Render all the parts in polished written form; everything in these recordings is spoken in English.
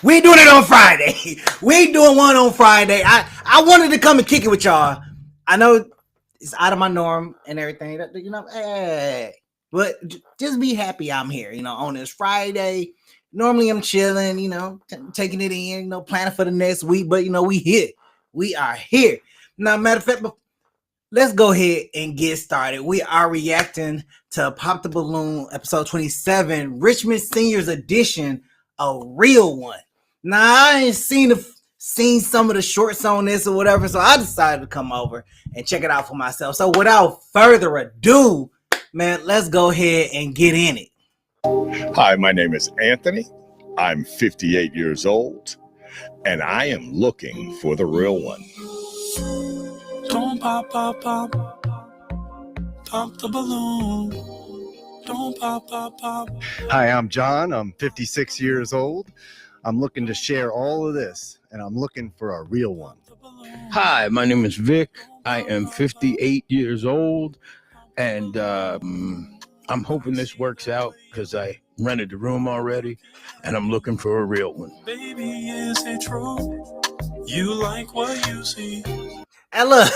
We ain't doing it on Friday. We ain't doing one on Friday. I wanted to come and kick it with y'all. I know it's out of my norm and everything. Hey, but just be happy I'm here. On this Friday. Normally I'm chilling. Taking it in. Planning for the next week. But we here. We are here. Now, matter of fact, let's go ahead and get started. We are reacting to Pop the Balloon, episode 27, Richmond Seniors Edition, a real one. Now, I ain't seen some of the shorts on this or whatever, so I decided to come over and check it out for myself. So without further ado, man, let's go ahead and get in it. Hi, my name is Anthony. I'm 58 years old, and I am looking for the real one. Don't pop, pop, pop, pop the balloon. Don't pop, pop, pop. Hi, I'm John. I'm 56 years old. I'm looking to share all of this, and I'm looking for a real one. Hi, my name is Vic. I am 58 years old, and I'm hoping this works out because I rented the room already, and I'm looking for a real one. Baby, is it true? You like what you see? And look,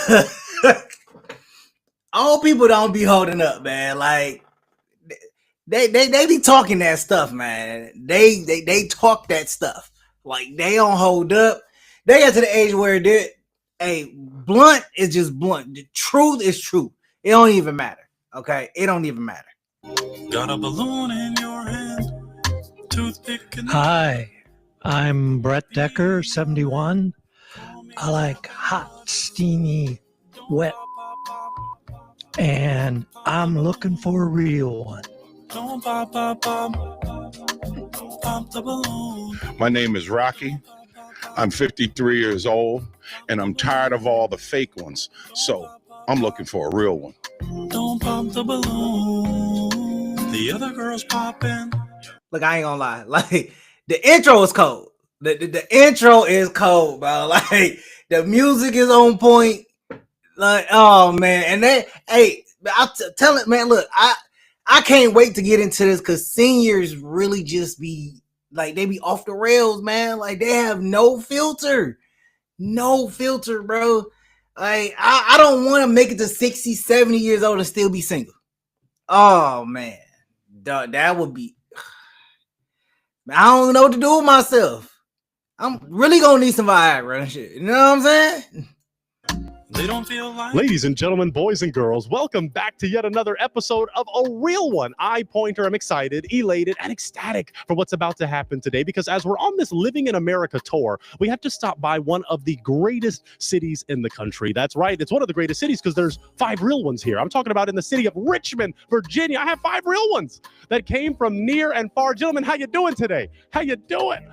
all people don't be holding up, man. Like they be talking that stuff, man. They talk that stuff. Like they don't hold up. They get to the age where blunt is just blunt. The truth is true. It don't even matter. Okay, it don't even matter. Got a balloon in your hand, toothpick in the Hi, I'm Brett Decker, 71. I like hot, steamy, wet, and I'm looking for a real one. Don't pop, pop, pop, pop the balloon. My name is Rocky. I'm 53 years old, and I'm tired of all the fake ones. So I'm looking for a real one. Don't pop the balloon. The other girls popping. Look, I ain't gonna lie. Like the intro is cold. The intro is cold, bro. Like the music is on point. Like, oh man, and I'm telling, man, look, I can't wait to get into this because seniors really just be like they be off the rails, man. Like they have no filter, bro. Like I don't want to make it to 60, 70 years old and still be single. Oh man, that would be. I don't know what to do with myself. I'm really gonna need some Viagra and shit. You know what I'm saying? They don't feel like. Ladies and gentlemen, boys and girls, welcome back to yet another episode of A Real One. Pointer, I'm excited, elated, and ecstatic for what's about to happen today because as we're on this Living in America tour, we have to stop by one of the greatest cities in the country. That's right, it's one of the greatest cities because there's 5 real ones here. I'm talking about in the city of Richmond, Virginia. I have 5 real ones that came from near and far. Gentlemen, how you doing today? How you doing?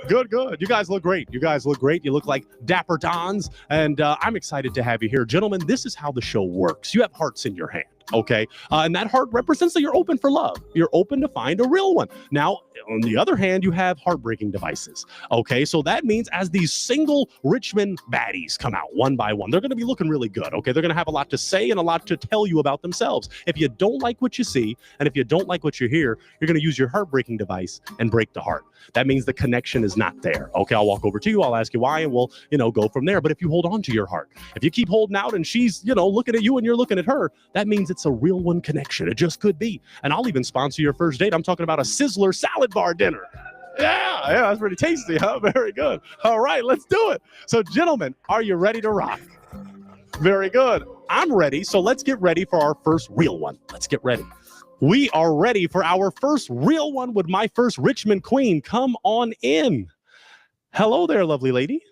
Good. You guys look great. You look like dapper dons, and I'm excited to have you here. Gentlemen, this is how the show works. You have hearts in your hand, okay? And that heart represents that you're open for love. You're open to find a real one. Now, on the other hand, you have heartbreaking devices, okay? So that means as these single Richmond baddies come out one by one, they're going to be looking really good, okay? They're going to have a lot to say and a lot to tell you about themselves. If you don't like what you see, and if you don't like what you hear, you're going to use your heartbreaking device and break the heart. That means the connection is not there. Okay, I'll walk over to you, I'll ask you why, and we'll, go from there. But if you hold on to your heart, if you keep holding out and she's, looking at you and you're looking at her, that means it's a real one connection. It just could be. And I'll even sponsor your first date. I'm talking about a Sizzler salad bar dinner. Yeah, that's pretty tasty, huh? Very good. All right, let's do it. So, gentlemen, are you ready to rock? Very good. I'm ready, so let's get ready for our first real one. Let's get ready. We are ready for our first real one with my first Richmond queen. Come on in. Hello there, lovely lady.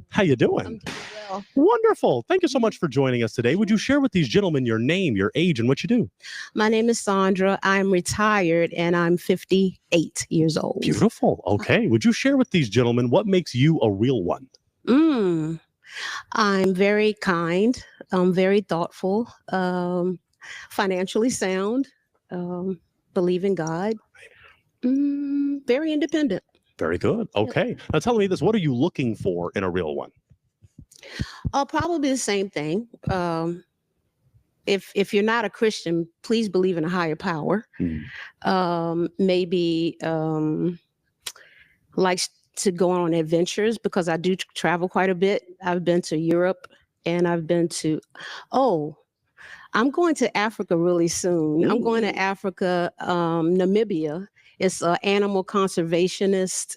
How you doing? I'm doing well. Wonderful. Thank you so much for joining us today. Would you share with these gentlemen your name, your age, and what you do? My name is Sandra. I'm retired and I'm 58 years old. Beautiful. Okay. Would you share with these gentlemen what makes you a real one? I'm very kind. I'm very thoughtful. Financially sound. Believe in God. Very independent. Very good. Okay. Now tell me this. What are you looking for in a real one? Probably the same thing. If you're not a Christian, please believe in a higher power. Maybe likes to go on adventures because I do travel quite a bit. I've been to Europe and I've been to, I'm going to Africa really soon. I'm going to Africa, Namibia. It's an animal conservationist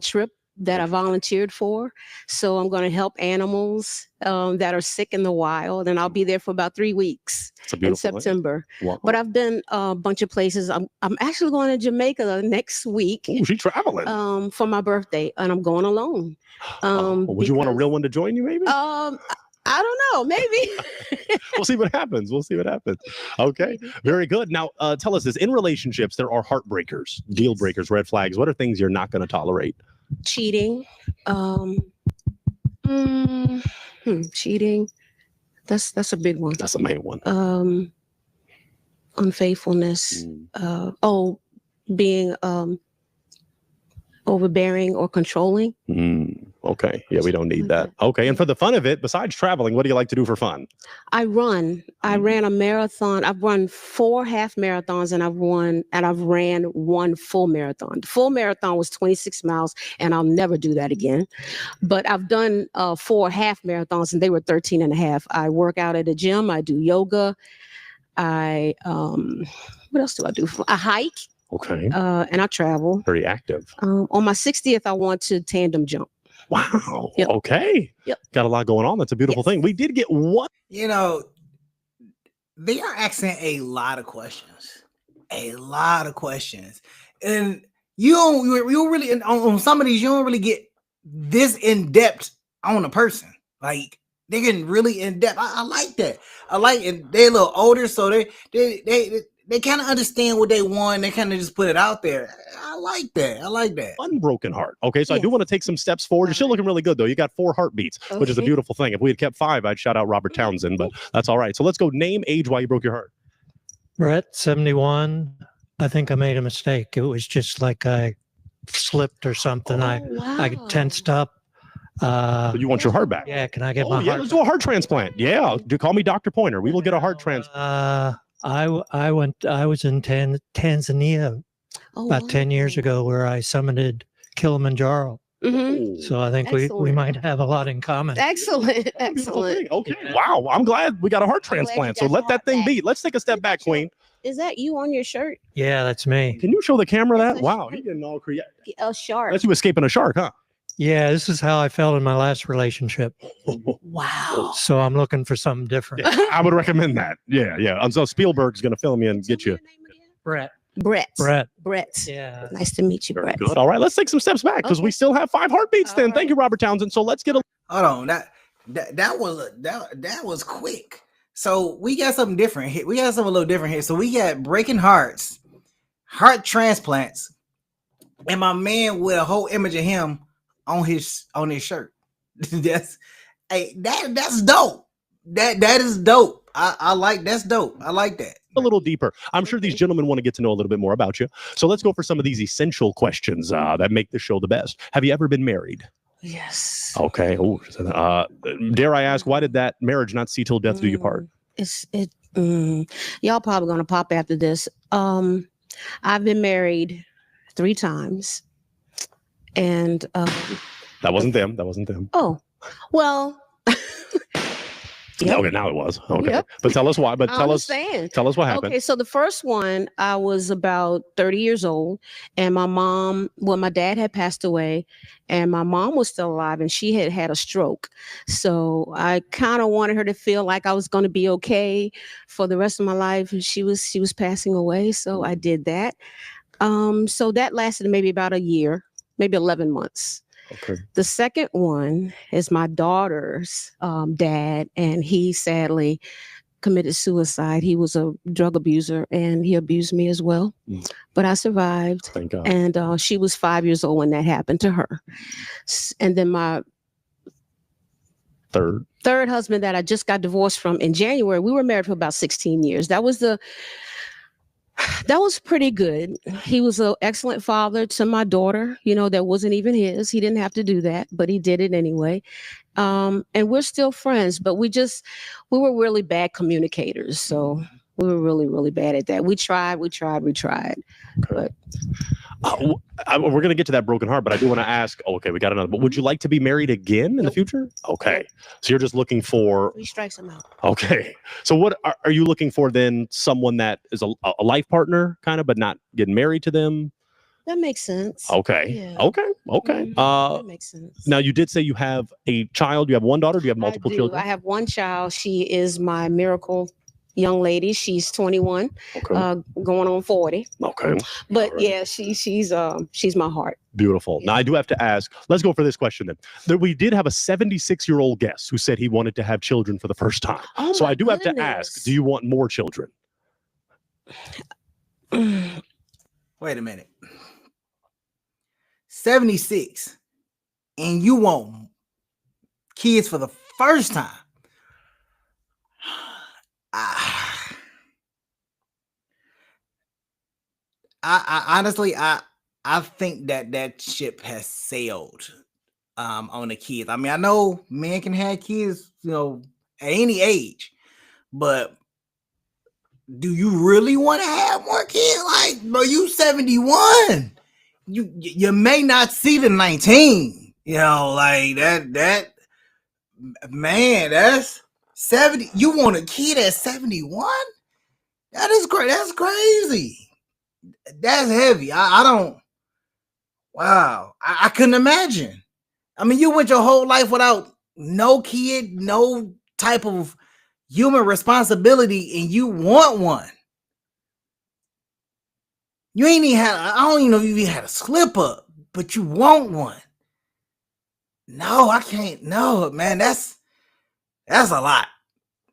trip that I volunteered for. So I'm going to help animals that are sick in the wild, and I'll be there for about 3 weeks in September. Wow. But I've been a bunch of places. I'm actually going to Jamaica next week. Ooh, she's traveling. For my birthday, and I'm going alone. Would you want a real one to join you, maybe? I don't know, maybe. We'll see what happens. Okay, very good. Now, tell us this. In relationships, there are heartbreakers, deal breakers, red flags. What are things you're not going to tolerate? Cheating. Cheating. That's a big one. That's the main one. Unfaithfulness. Being overbearing or controlling. Okay. Yeah, we don't need that. Okay. And for the fun of it, besides traveling, what do you like to do for fun? I run. I ran a marathon. I've run 4 half marathons and I've ran 1 full marathon. The full marathon was 26 miles and I'll never do that again. But I've done 4 half marathons and they were 13 and a half. I work out at a gym. I do yoga. What else do I do? I hike. Okay. And I travel. Very active. On my 60th, I want to tandem jump. Wow. Yep. Okay. Yep. Got a lot going on. That's a beautiful thing. We did get one. You know, they are asking a lot of questions. And you don't really, on some of these, you don't really get this in depth on a person. Like, they're getting really in depth. I like that. And they're a little older, so they kind of understand what they want. They kind of just put it out there. I like that. Unbroken heart. Okay, so I do want to take some steps forward. You're still looking really good, though. You got 4 heartbeats, which is a beautiful thing. If we had kept 5, I'd shout out Robert Townsend, but that's all right. So let's go name, age, why you broke your heart. Brett, 71. I think I made a mistake. It was just like I slipped or something. I tensed up. But you want your heart back? Yeah, can I get my heart? Let's do a heart transplant. Yeah, call me Dr. Pointer. We will get a heart transplant. I was in Tanzania about 10 years ago where I summited Kilimanjaro. So I think we might have a lot in common. Excellent. Okay. Wow. I'm glad we got a heart transplant. So let that thing beat. Let's take a step back, Queen. Is that you on your shirt? Yeah, that's me. Can you show the camera that? Wow. He's getting all creative. A shark. That's you escaping a shark, huh? Yeah, this is how I felt in my last relationship. Wow. So I'm looking for something different. Yeah, I would recommend that. Yeah. And so Spielberg's going to film you and get you. Brett. Yeah. Nice to meet you, Very Brett. good. All right, let's take some steps back because we still have 5 heartbeats then. Thank you, Robert Townsend. So let's get a... Hold on. That was quick. So we got something different here. We got something a little different here. So we got breaking hearts, heart transplants, and my man with a whole image of him on his shirt. That's dope. That is dope. I like that's dope. I like that. A little deeper. I'm sure these gentlemen want to get to know a little bit more about you. So let's go for some of these essential questions that make the show the best. Have you ever been married? Yes. Okay. Dare I ask, why did that marriage not see till death do you part? Y'all probably gonna pop after this. I've been married 3 times, and that wasn't them. Oh, well. Yep. Okay, now it was. Okay. Yep. But tell us why. Tell us what happened. Okay, so the first one, I was about 30 years old, and my dad had passed away, and my mom was still alive, and she had had a stroke. So I kind of wanted her to feel like I was going to be okay for the rest of my life. And she was passing away, so I did that. So that lasted maybe about a year, maybe 11 months. Okay. The second one is my daughter's dad, and he sadly committed suicide. He was a drug abuser, and he abused me as well. But I survived. Thank God. And she was 5 years old when that happened to her. And then my third husband that I just got divorced from in January, we were married for about 16 years. That was pretty good. He was an excellent father to my daughter, that wasn't even his. He didn't have to do that, but he did it anyway. And we're still friends, but we were really bad communicators. So we were really, really bad at that. We tried. Okay. But We're going to get to that broken heart, but I do want to ask, okay, we got another, but would you like to be married again in the future? Okay. So you're just looking for... 3 strikes him out. Okay. So what are you looking for then? Someone that is a life partner kind of, but not getting married to them? That makes sense. Okay. Yeah. Okay. That makes sense. Now you did say you have a child. You have one daughter. Do you have multiple children? I have one child. She is my miracle young lady. She's 21, going on 40. Okay. But yeah, she's my heart. Beautiful. Now I do have to ask, let's go for this question then. We did have a 76-year-old guest who said he wanted to have children for the first time. Oh, so I do have to ask, do you want more children? Wait a minute. 76 and you want kids for the first time. I honestly think that ship has sailed on the kids. I mean, I know men can have kids, at any age, but do you really want to have more kids? Like, bro, you 71. You may not see the 19, like that man, that's 70. You want a kid at 71? That is great. That's crazy. That's heavy. I don't. Wow. I couldn't imagine. I mean, you went your whole life without no kid, no type of human responsibility, and you want one. You ain't even had, I don't even know if you even had a slip up, but you want one. No, I can't. No, man, that's a lot.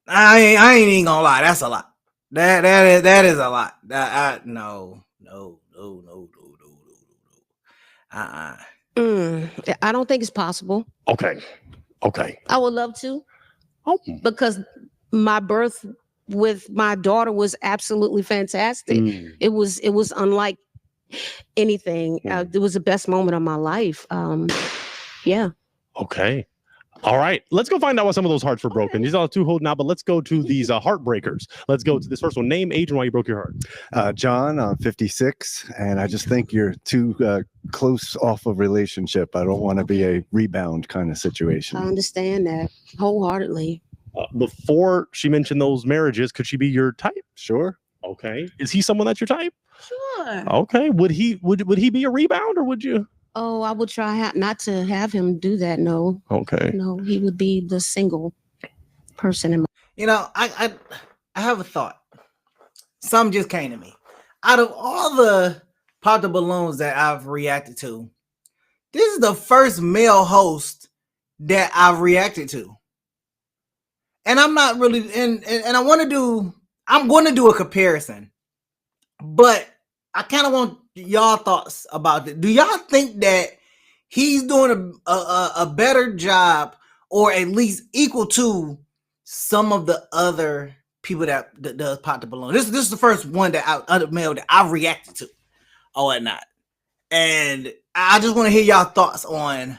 I ain't even gonna lie. That's a lot. That is a lot. No. I don't think it's possible. Okay. I would love to. Oh. Because my birth with my daughter was absolutely fantastic. It was unlike anything. It was the best moment of my life. Yeah. Okay. All right. Let's go find out why some of those hearts were broken. These are 2 holding out, but let's go to these heartbreakers. Let's go to this first one. Name, age, and why you broke your heart. John, I'm 56, and I just think you're too close off of relationship. I don't want to be a rebound kind of situation. I understand that wholeheartely. Before she mentioned those marriages, could she be your type? Sure. Okay. Is he someone that's your type? Sure. Okay. Would he be a rebound, or would you? Oh, I would try not to have him do that. No. Okay. No, he would be the single person in my. I have a thought. Something just came to me. Out of all the pop the balloons that I've reacted to, this is the first male host that I've reacted to. And I'm not really, and I'm going to do a comparison, but I kind of want y'all thoughts about it. Do y'all think that he's doing a better job, or at least equal to some of the other people that does pop the balloon? This is the first one other male that I reacted to or whatnot. And I just want to hear y'all thoughts on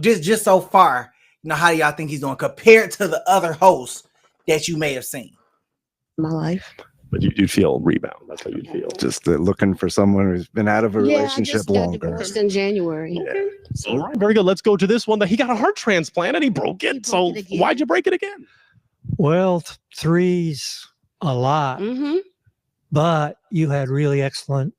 just so far. How do y'all think he's doing compared to the other hosts that you may have seen? My life. But you'd feel rebound. That's how you'd feel. Just looking for someone who's been out of a relationship I just longer. got divorced in January. Okay. All right, very good. Let's go to this one. That he got a heart transplant and he broke it. So why'd you break it again? Well, 3's a lot, but you had really excellent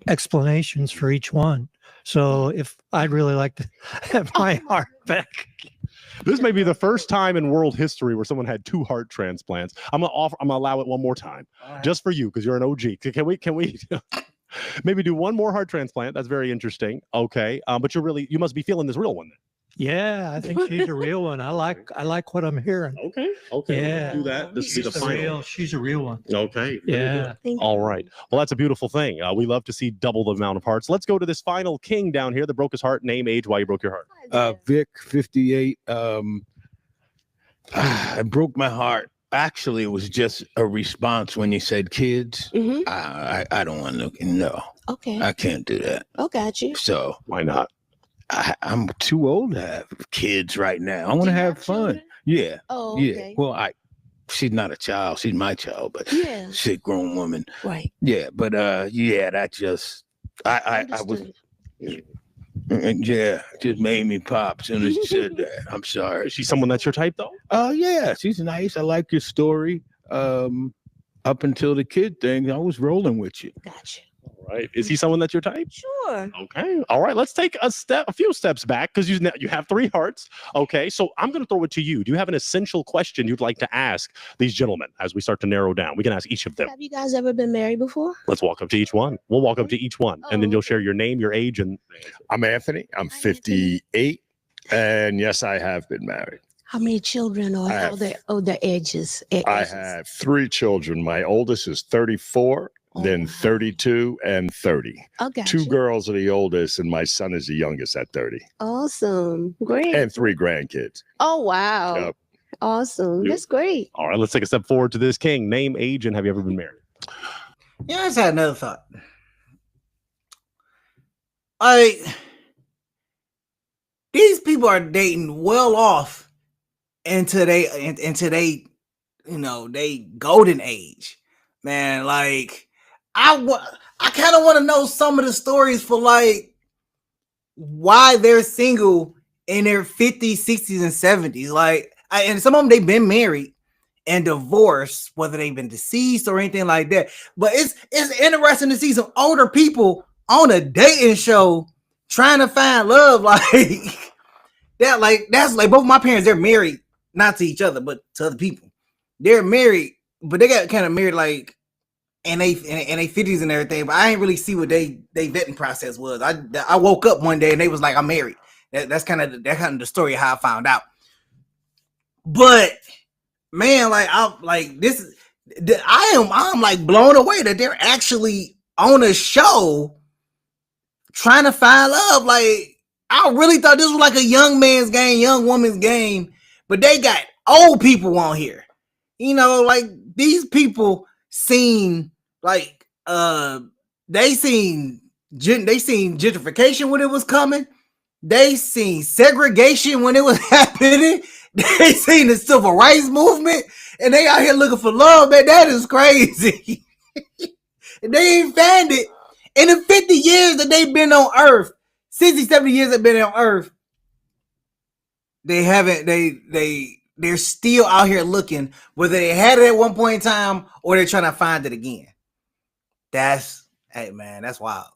explanations for each one. So if I'd really like to have my heart back. This may be the first time in world history where someone had 2 heart transplants. I'm gonna allow it one more time, just for you, because you're an OG. Can we maybe do one more heart transplant? That's very interesting. Okay, but you must be feeling this real one then. Yeah, I think she's a real one. I like what I'm hearing. Okay. Yeah. Do that. This will be the final. She's a real one. Okay. Yeah. All right. Well, that's a beautiful thing. We love to see double the amount of hearts. Let's go to this final king down here that broke his heart. Name, age, why you broke your heart. Vic, 58. I broke my heart. Actually, it was just a response when you said kids. I don't want to look. No. Okay. I can't do that. Oh, got you. So why not? I'm too old to have kids right now. I want to have fun. children? Yeah. Oh, Yeah. okay. Well, she's not a child. She's my child, but Yeah. she's a grown woman. Right. Yeah, but yeah, that just I was. Yeah, just made me pop as soon as you said that. I'm sorry. Is she someone that's your type though? Yeah, she's nice. I like your story. Up until the kid thing, I was rolling with you. Gotcha. All right. Is he someone that's your type? Sure. Okay. All right. Let's take a few steps back because you have 3 hearts. Okay. So I'm going to throw it to you. Do you have an essential question you'd like to ask these gentlemen as we start to narrow down? We can ask each of them. Have you guys ever been married before? Let's walk up to each one. We'll walk up to each one, and then you'll share your name, your age, and. I'm Anthony. I'm 58, and yes, I have been married. How many children or their ages? I have 3 children. My oldest is 34, then 32, and 30. Okay. 2 girls are the oldest, and my son is the youngest at 30. Awesome. Great. And 3 grandkids. Oh, wow. Yep. Awesome. That's great. All right, let's take a step forward to this king. Name, age, and have you ever been married? Yeah, I just had another thought. These people are dating well off into they they golden age, man. Like I kind of want to know some of the stories for like why they're single in their 50s, 60s, and 70s. Like, and some of them they've been married and divorced, whether they've been deceased or anything like that. But it's interesting to see some older people on a dating show trying to find love. Like that, like that's like both my parents, they're married, not to each other, but to other people. They're married, but they got kind of married like in they 50s and everything. But I ain't really see what they vetting process was. I woke up one day and they was like, I'm married. That's kind of the story of how I found out. But man, like I'm like blown away that they're actually on a show trying to find love. Like I really thought this was like a young man's game, young woman's game, but they got old people on here. You know, like these people seen like they seen gentrification when it was coming. They seen segregation when it was happening. They seen the civil rights movement, and they out here looking for love, man. That is crazy. They ain't found it. In the 50 years that they've been on Earth, 60, 70 years they've been on Earth, they haven't, they're still out here looking, whether they had it at one point in time or they're trying to find it again. Hey man, that's wild.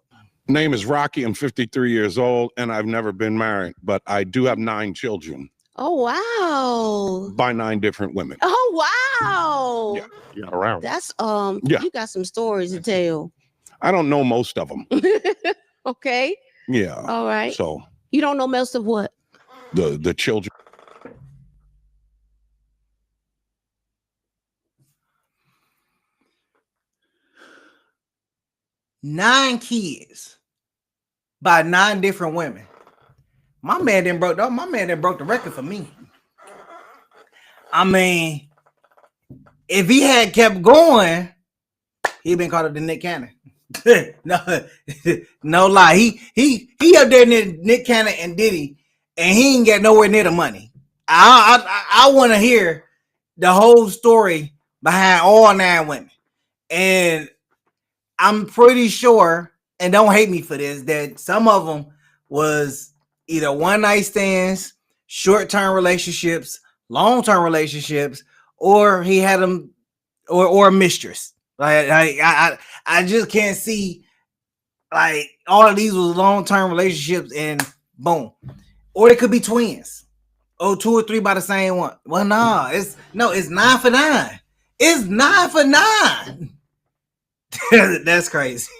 Name is Rocky. I'm 53 years old, and I've never been married, but I do have 9 children. Oh, wow. By 9 different women. Oh, wow. Yeah. You got around. That's, yeah. You got some stories to tell. I don't know most of them. Okay. Yeah. All right. So. You don't know most of what? The children. Nine kids by 9 different women. My man didn't broke the record for me. I mean, if he had kept going, he'd been called up to Nick Cannon. no lie. He up there near Nick Cannon and Diddy, and he ain't get nowhere near the money. I want to hear the whole story behind all 9 women, and I'm pretty sure, and don't hate me for this, that some of them was either one night stands, short-term relationships, long-term relationships, or he had them or a mistress. Like I just can't see like all of these was long-term relationships and boom. Or it could be twins. Oh, 2 or 3 by the same one. Well, no, it's 9 for 9. It's 9 for 9. That's crazy.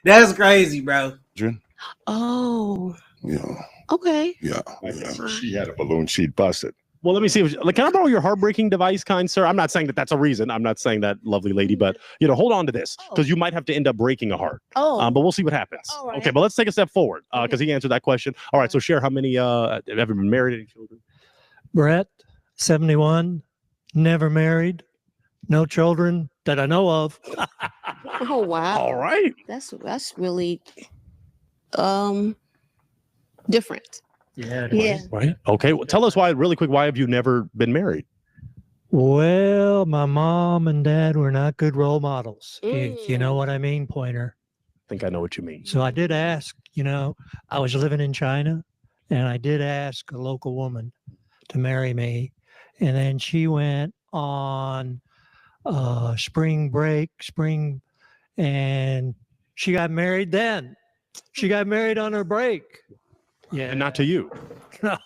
that's crazy, bro. Oh. Yeah. Okay. Yeah. She had a balloon. She busted. Well, let me see. Can I borrow your heartbreaking device, kind sir? I'm not saying that that's a reason. I'm not saying that, lovely lady, but hold on to this because you might have to end up breaking a heart. Oh. But we'll see what happens. All right. Okay, but let's take a step forward because he answered that question. All right, so share how many have ever been married, any children? Brett, 71, never married, no children that I know of. Oh, wow. All right. That's really different. Yeah. Yeah. Right. Okay. Well, tell us why, really quick, why have you never been married? Well, my mom and dad were not good role models. You know what I mean, Pointer? I think I know what you mean. So I did ask, I was living in China and I did ask a local woman to marry me. And then she went on spring break, and she got married then. She got married on her break. Yeah. And not to you. No,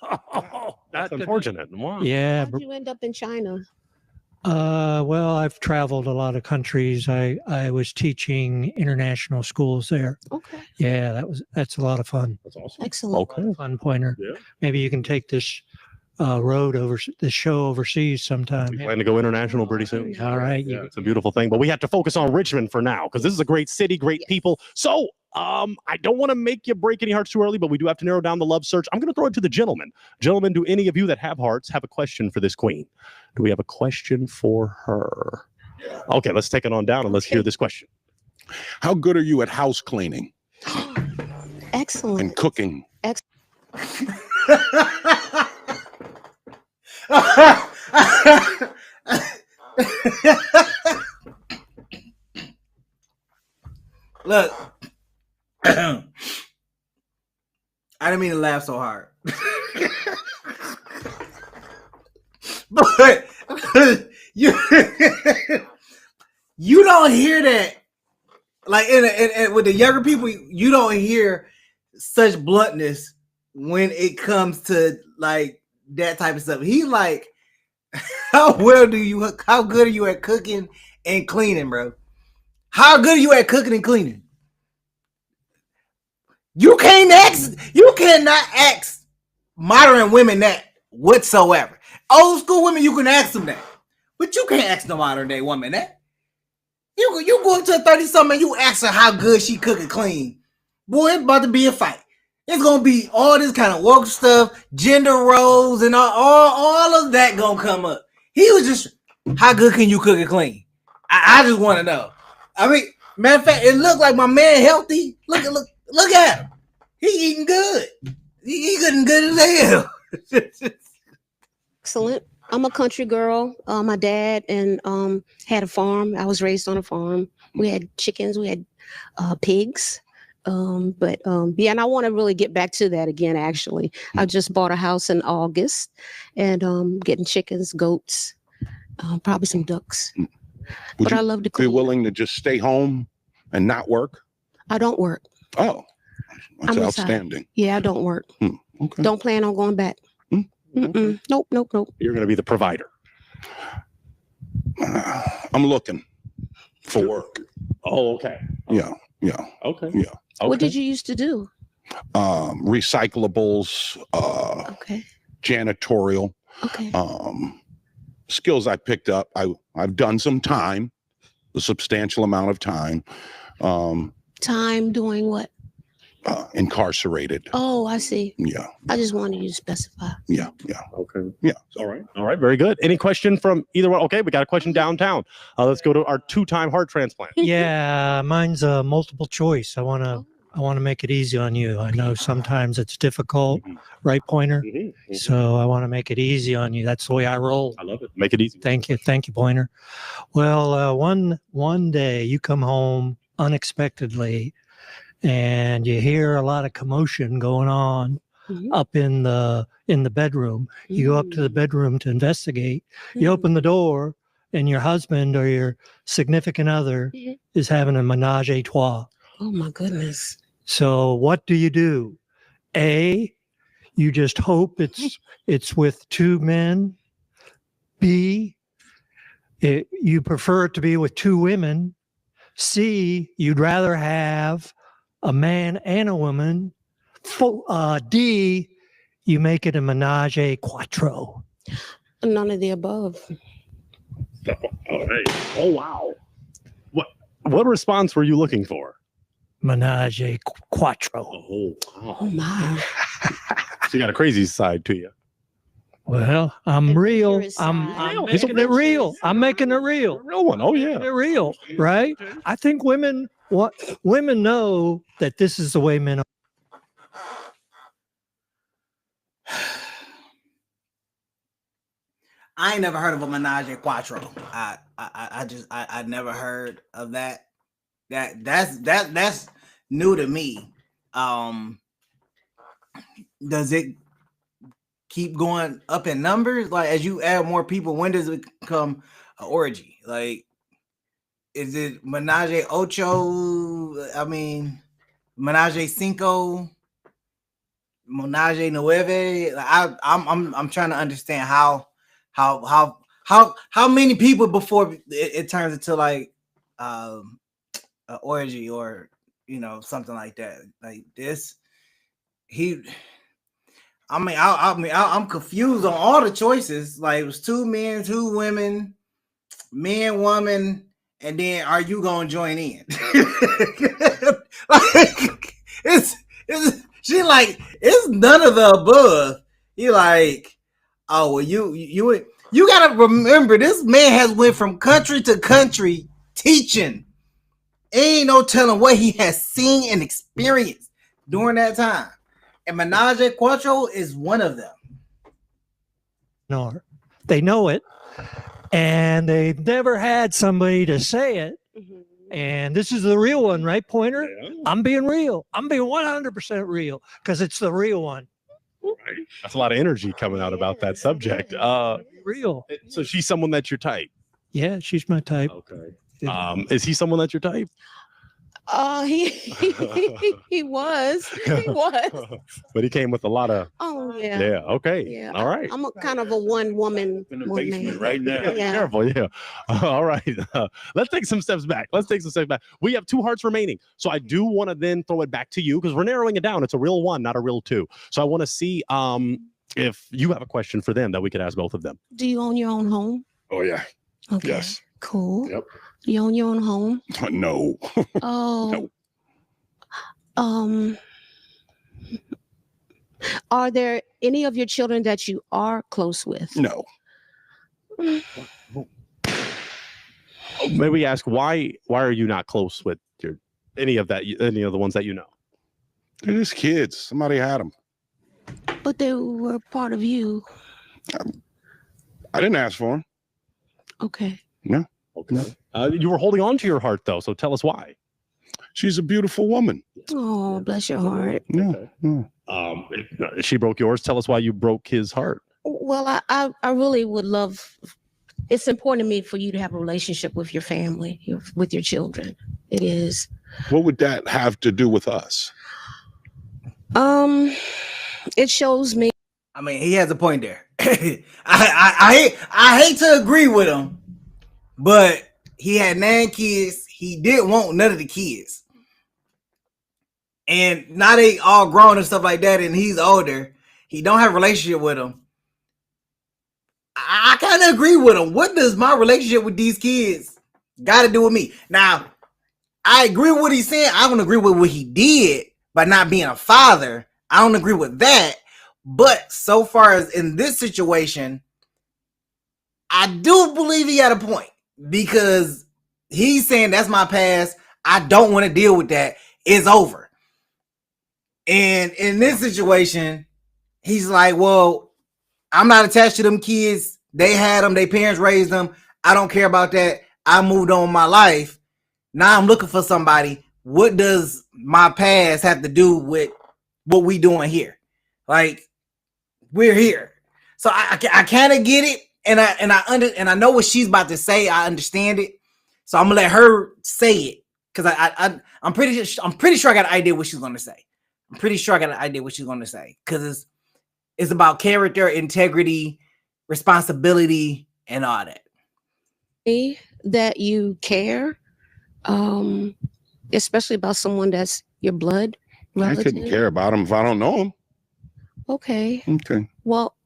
That's unfortunate. Wow. Yeah. How'd you end up in China? Well, I've traveled a lot of countries. I was teaching international schools there. Okay. Yeah, that's a lot of fun. That's awesome. Excellent. Okay. Fun, Pointer. Yeah. Maybe you can take this this show overseas sometime. We plan to go international pretty soon. All right. Yeah, it's a beautiful thing, but we have to focus on Richmond for now because this is a great city, great people. So I don't want to make you break any hearts too early, but we do have to narrow down the love search. I'm going to throw it to the gentlemen. Gentlemen, do any of you that have hearts have a question for this queen? Do we have a question for her? Okay, let's take it on down and let's hear this question. How good are you at house cleaning Excellent. and cooking? Look, I didn't mean to laugh so hard. But you don't hear that. Like in with the younger people, you don't hear such bluntness when it comes to like that type of stuff. He's like, how good are you at cooking and cleaning, bro? How good are you at cooking and cleaning? You cannot ask modern women that whatsoever. Old school women, you can ask them that. But you can't ask no modern day woman that. You go up to a 30-something and you ask her how good she cook and clean. Boy, it's about to be a fight. It's gonna be all this kind of woke stuff, gender roles, and all of that gonna come up. He was just, how good can you cook and clean? I just want to know. I mean, matter of fact, it looked like my man healthy. Look at him. He eating good. He eating good as hell. Excellent. I'm a country girl. My dad and had a farm. I was raised on a farm. We had chickens. We had pigs. And I want to really get back to that again. Actually, I just bought a house in August, and getting chickens, goats, probably some ducks. But I love to clean. Be willing to just stay home and not work? I don't work. Oh, that's outstanding. Yeah, I don't work. Okay. Don't plan on going back. Okay. Nope. You're going to be the provider. I'm looking for work. Oh, okay. Yeah. Okay. Yeah. Okay. What did you used to do? Recyclables, Okay. janitorial, Okay. skills I picked up. I've done some time, a substantial amount of time. Time doing what? Incarcerated. Oh, I see. Yeah. I just wanted you to specify. Yeah. Okay. Yeah. All right. Very good. Any question from either one? Okay, we got a question downtown. Let's go to our 2-time heart transplant. Yeah, mine's a multiple choice. I want to make it easy on you. I know sometimes it's difficult, right, Pointer? So I want to make it easy on you. That's the way I roll. I love it. Make it easy. Thank you, Pointer. Well, one day you come home unexpectedly, and you hear a lot of commotion going on up in the bedroom. You go up to the bedroom to investigate. You open the door, and your husband or your significant other is having a menage a trois. Oh my goodness. So what do? A, you just hope it's with two men. B, you prefer it to be with two women. C, you'd rather have a man and a woman. D, you make it a menage a quattro. None of the above. All right. Oh, wow. What response were you looking for? Menage a quattro. Oh, wow. Oh my. So you got a crazy side to you. Well, I'm real. I'm Making making it real. I'm making it real. Real one. Oh, yeah. They're real, right? I think women know that this is the way men are. I ain't never heard of a menage a quattro. I never heard of that. That's new to me. Does it keep going up in numbers? Like as you add more people, when does it become an orgy? Like, is it menage a ocho? I mean, menage a cinco, menage a nueve. Like I'm trying to understand how many people before it turns into like an orgy or something like that. Like this, I'm confused on all the choices. Like it was 2 men, 2 women, man, woman, and then are you gonna join in? Like it's she like it's none of the above. You like, oh well, you gotta remember this man has went from country to country teaching. Ain't no telling what he has seen and experienced during that time. And menage a quattro is one of them. No, they know it, and they've never had somebody to say it. And this is the real one, right, Pointer? Yeah. I'm being real. I'm being 100% real because it's the real one. Right. That's a lot of energy coming out about that subject. Real. So she's someone that's your type. Yeah, she's my type. Okay. Is he someone that's your type? He was. But he came with a lot of. Oh yeah. Yeah. Okay. Yeah. All right. I'm a kind of a one woman. In the basement right now. Yeah. Careful. Yeah. All right. Let's take some steps back. We have 2 hearts remaining. So I do want to then throw it back to you because we're narrowing it down. It's a real 1, not a real 2. So I want to see if you have a question for them that we could ask both of them. Do you own your own home? Oh yeah. Okay. Yes. Cool. Yep. You own your own home? No. Oh. No. Are there any of your children that you are close with? No. May we ask why are you not close with any of the ones that you know? They're just kids. Somebody had them. But they were part of you. I didn't ask for them. Okay. No. Okay. You were holding on to your heart though, so tell us why. She's a beautiful woman. Oh, bless your heart. Yeah. If she broke yours. Tell us why you broke his heart. Well, I really would love. It's important to me for you to have a relationship with your family, with your children. It is. What would that have to do with us? It shows me. I mean, he has a point there. I hate to agree with him, but he had 9 kids. He didn't want none of the kids. And now they all grown and stuff like that, and he's older. He don't have a relationship with them. I kind of agree with him. What does my relationship with these kids got to do with me? Now, I agree with what he's saying. I don't agree with what he did by not being a father. I don't agree with that. But so far as in this situation, I do believe he had a point because he's saying that's my past. I don't want to deal with that. It's over. And in this situation, he's like, well, I'm not attached to them kids. They had them. Their parents raised them. I don't care about that. I moved on with my life. Now I'm looking for somebody. What does my past have to do with what we doing here? Like, we're here. So I kind of get it. And I know what she's about to say. I understand it. So I'm gonna let her say it. Because I'm pretty sure I got an idea what she's gonna say. I'm pretty sure I got an idea what she's gonna say. Because it's about character, integrity, responsibility, and all that. That you care, especially about someone that's your blood relative. I couldn't care about him if I don't know him. Okay. Okay. Well,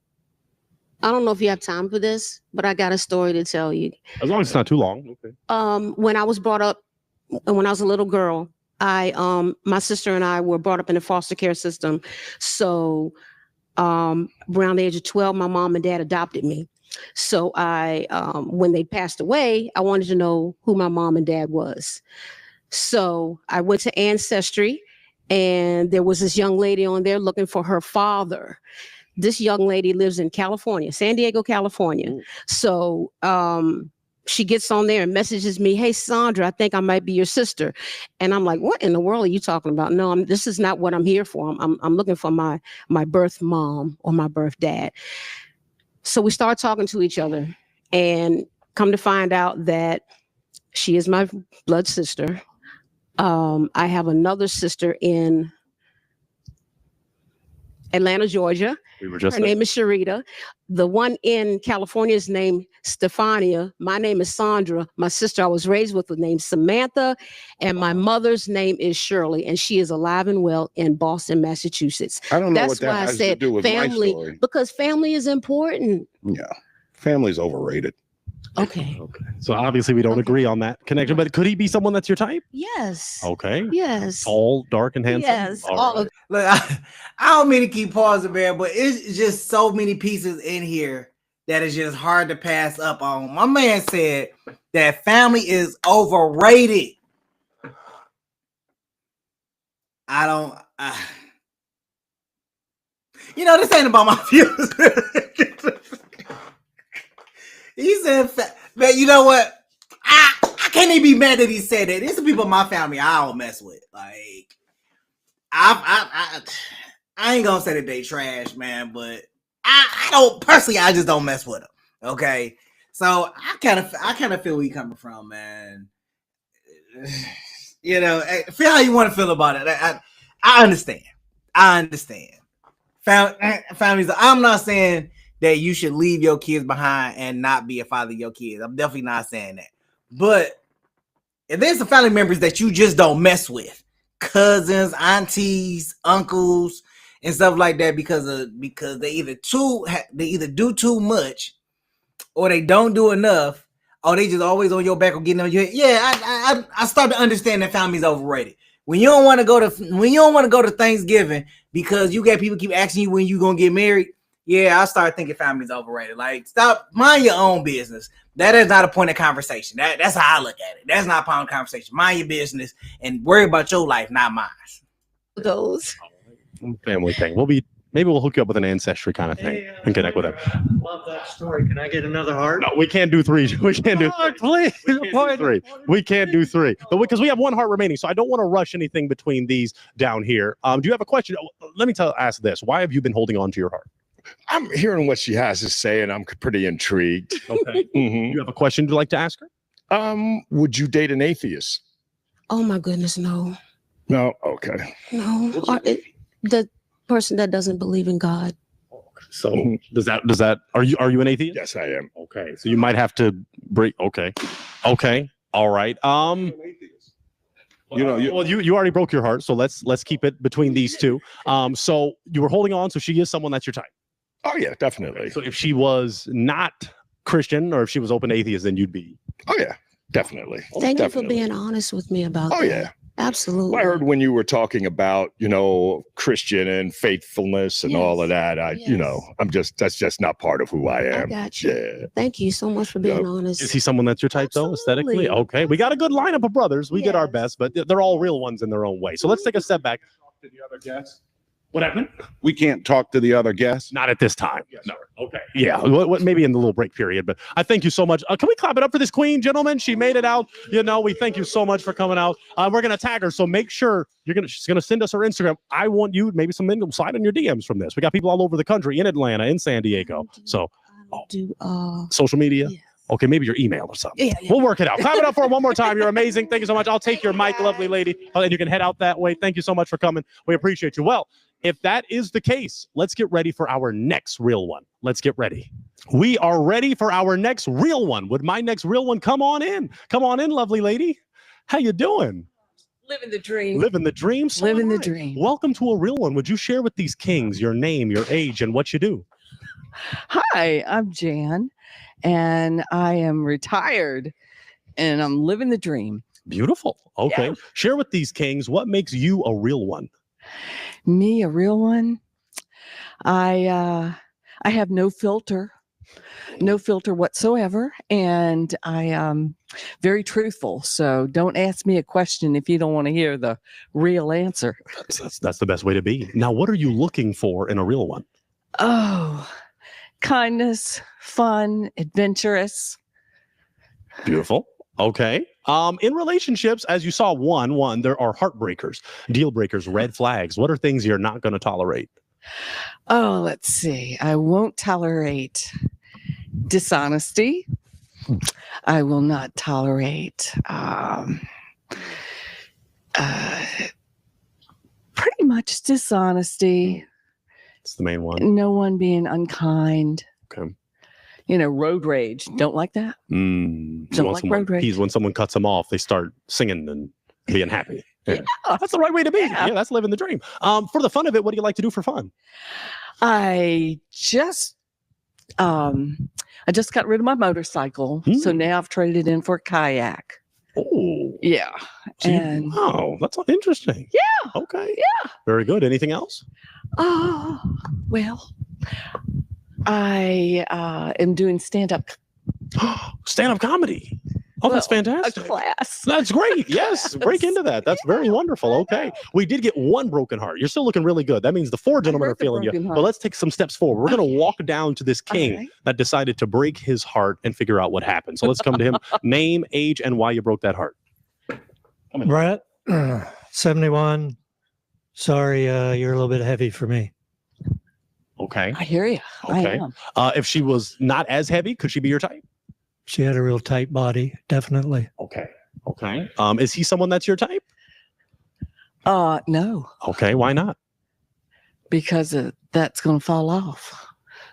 I don't know if you have time for this, but I got a story to tell you. As long as it's not too long. Okay. When I was brought up, when I was a little girl, my sister and I were brought up in the foster care system. So around the age of 12, my mom and dad adopted me. So when they passed away, I wanted to know who my mom and dad was. So I went to Ancestry, and there was this young lady on there looking for her father. this young lady lives in California, San Diego, California. So she gets on there and messages me, "Hey, Sandra, I think I might be your sister." And I'm like, "What in the world are you talking about?" No, this is not what I'm here for. I'm looking for my birth mom or my birth dad. So we start talking to each other and come to find out that she is my blood sister. I have another sister in Atlanta, Georgia. Her name is Sharita. The one in California is named Stefania. My name is Sandra. My sister I was raised with was named Samantha. And my mother's name is Shirley. And she is alive and well in Boston, Massachusetts. I don't know That's what that why I has to said do with my family, story. because family is important. Yeah, family's overrated. Okay. So obviously we don't agree on that connection, but could he be someone that's your type? Yes. Okay. Yes. Tall, dark, and handsome. Yes. All right. Look, I don't mean to keep pausing, man, but it's just so many pieces in here that is just hard to pass up on. My man said that family is overrated. This ain't about my views. He said, man, you know what? I can't even be mad that he said that. These are people in my family I don't mess with. Like, I ain't gonna say that they trash, man, but I don't personally. I just don't mess with them. Okay, so I kind of feel where you coming from, man. Feel how you want to feel about it. I understand. Families. I'm not saying that you should leave your kids behind and not be a father of your kids. I'm definitely not saying that. But if there's some family members that you just don't mess with, cousins, aunties, uncles, and stuff like that, because they either do too much or they don't do enough, or they just always on your back or getting on your head. Yeah, I start to understand that family's overrated. When you don't want to go to Thanksgiving because you got people keep asking you when you gonna get married, yeah, I start thinking family's overrated. Like, stop, mind your own business. That is not a point of conversation. That's how I look at it. That's not a point of conversation. Mind your business and worry about your life, not mine. Those family thing. Maybe we'll hook you up with an ancestry kind of thing and connect with them. Love that story. Can I get another heart? No, we can't do three. We can't do Please. three. We can't do three. But because we have one heart remaining, so I don't want to rush anything between these down here. Do you have a question? Let me ask this. Why have you been holding on to your heart? I'm hearing what she has to say, and I'm pretty intrigued. Okay. You have a question you'd like to ask her? Would you date an atheist? Oh my goodness, no. No? Okay. No. The person that doesn't believe in God. So does that are you an atheist? Yes, I am. Okay. So you might have to break. Okay. All right. You already broke your heart, so let's keep it between these two. So you were holding on, so she is someone that's your type. Oh yeah, definitely. So if she was not Christian or if she was open atheist, then you'd be. Oh yeah, definitely. Thank you for being honest with me about that. Oh yeah. Absolutely. Well, I heard when you were talking about, Christian and faithfulness and all of that. That's just not part of who I am. I got you. Yeah. Thank you so much for being honest. Is he someone that's your type though, aesthetically? Okay. We got a good lineup of brothers. We did our best, but they're all real ones in their own way. So let's take a step back. To the other guests. What happened? We can't talk to the other guests. Not at this time. Yes, No. sir. Okay. Yeah. Maybe in the little break period, but I thank you so much. Can we clap it up for this queen, gentlemen? She made it out. We thank you so much for coming out. We're gonna tag her, so make sure she's gonna send us her Instagram. I want you maybe some slide in your DMs from this. We got people all over the country, in Atlanta, in San Diego. So social media. Yeah. Okay, maybe your email or something. Yeah. We'll work it out. Clap it up for her one more time. You're amazing. Thank you so much. I'll take your mic, lovely lady. And you can head out that way. Thank you so much for coming. We appreciate you. Well, if that is the case, let's get ready for our next real one. Let's get ready. We are ready for our next real one. Would my next real one come on in? Come on in, lovely lady. How you doing? Living the dream. Living the dream. So Living the dream. Welcome to a real one. Would you share with these kings your name, your age, and what you do? Hi, I'm Jan, and I am retired, and I'm living the dream. Beautiful. Okay. Yeah. Share with these kings what makes you a real one. Me, a real one. I have no filter whatsoever, and I am very truthful. So don't ask me a question if you don't want to hear the real answer. That's the best way to be. Now, what are you looking for in a real one? Oh, kindness, fun, adventurous. Beautiful. Okay. In relationships, as you saw, one, there are heartbreakers, deal breakers, red flags. What are things you're not going to tolerate? Oh, let's see. I won't tolerate dishonesty. I will not tolerate pretty much dishonesty. It's the main one. No one being unkind. Okay. Road rage. Don't like that. Don't like road rage. When someone cuts them off, they start singing and being happy. Yeah. That's the right way to be. Yeah, that's living the dream. For the fun of it, what do you like to do for fun? I just got rid of my motorcycle, so now I've traded it in for a kayak. Oh, yeah. And wow, that's interesting. Yeah. Okay. Yeah. Very good. Anything else? Oh, well, I am doing stand-up comedy. Oh, that's fantastic. A class. That's great. Yes. Break into that. That's very wonderful. Okay. We did get one broken heart. You're still looking really good. That means the four gentlemen are feeling you. But let's take some steps forward. We're going to walk down to this king that decided to break his heart and figure out what happened. So let's come to him. Name, age, and why you broke that heart. Brett, 71. Sorry, you're a little bit heavy for me. Okay. I hear you. Okay. If she was not as heavy, could she be your type? She had a real tight body, definitely. Okay. Okay. Is he someone that's your type? No. Okay. Why not? Because that's going to fall off.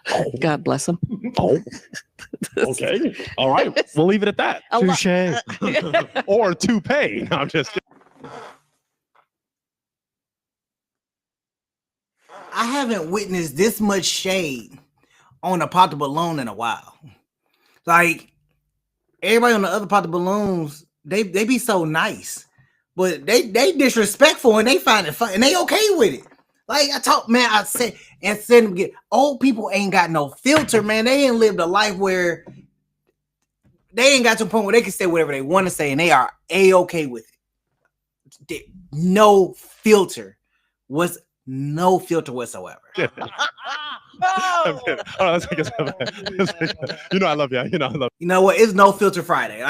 Oh. God bless him. Oh. Okay. All right. We'll leave it at that. Touche. Or toupee. No, I'm just kidding. I haven't witnessed this much shade on a pot of balloon in a while. Like, everybody on the other pot of balloons, they be so nice, but they disrespectful and they find it fun and they okay with it. Like I said, old people ain't got no filter, man. They ain't lived a life where they ain't got to a point where they can say whatever they want to say and they are okay with it. No filter whatsoever. Oh, let's take a step back. I love you. You know what? It's no filter Friday.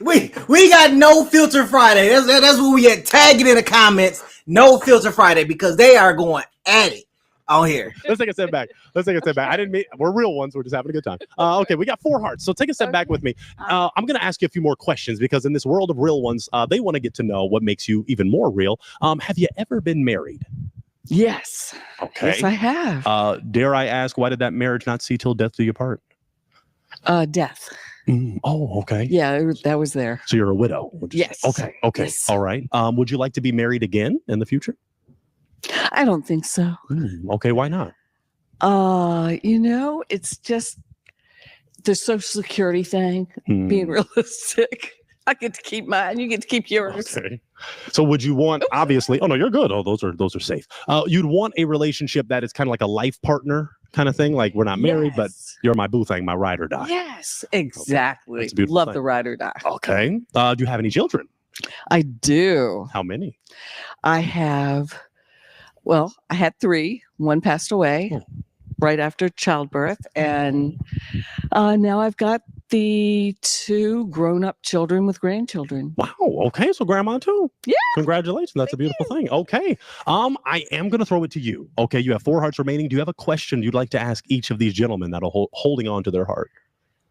we got no filter Friday. That's what we get. Tag it in the comments. No filter Friday because they are going at it on here. Let's take a step back. I didn't mean we're real ones. We're just having a good time. Okay, we got 4 hearts. So take a step back with me. I'm going to ask you a few more questions because in this world of real ones, they want to get to know what makes you even more real. Have you ever been married? Yes. Okay. Yes, I have. Dare I ask, why did that marriage not see till death do you part? Death. Oh, okay. Yeah, that was there. So you're a widow. Yes. Okay. Yes. All right. Would you like to be married again in the future? I don't think so. Okay. Why not? It's just the Social Security thing, being realistic. I get to keep mine. You get to keep yours. Okay. So would you want, obviously, oh no, you're good. Oh, those are safe. You'd want a relationship that is kind of like a life partner kind of thing. Like we're not married, but you're my boo thing, my ride or die. Yes, exactly. Okay. That's a beautiful Love thing. the ride or die. Okay. Do you have any children? I do. How many? I had 3. One passed away right after childbirth. And now I've got the 2 grown-up children with grandchildren. Wow. Okay. So grandma too. Yeah. Congratulations. That's a beautiful thing. Okay. I am going to throw it to you. Okay. You have 4 hearts remaining. Do you have a question you'd like to ask each of these gentlemen that are holding on to their heart?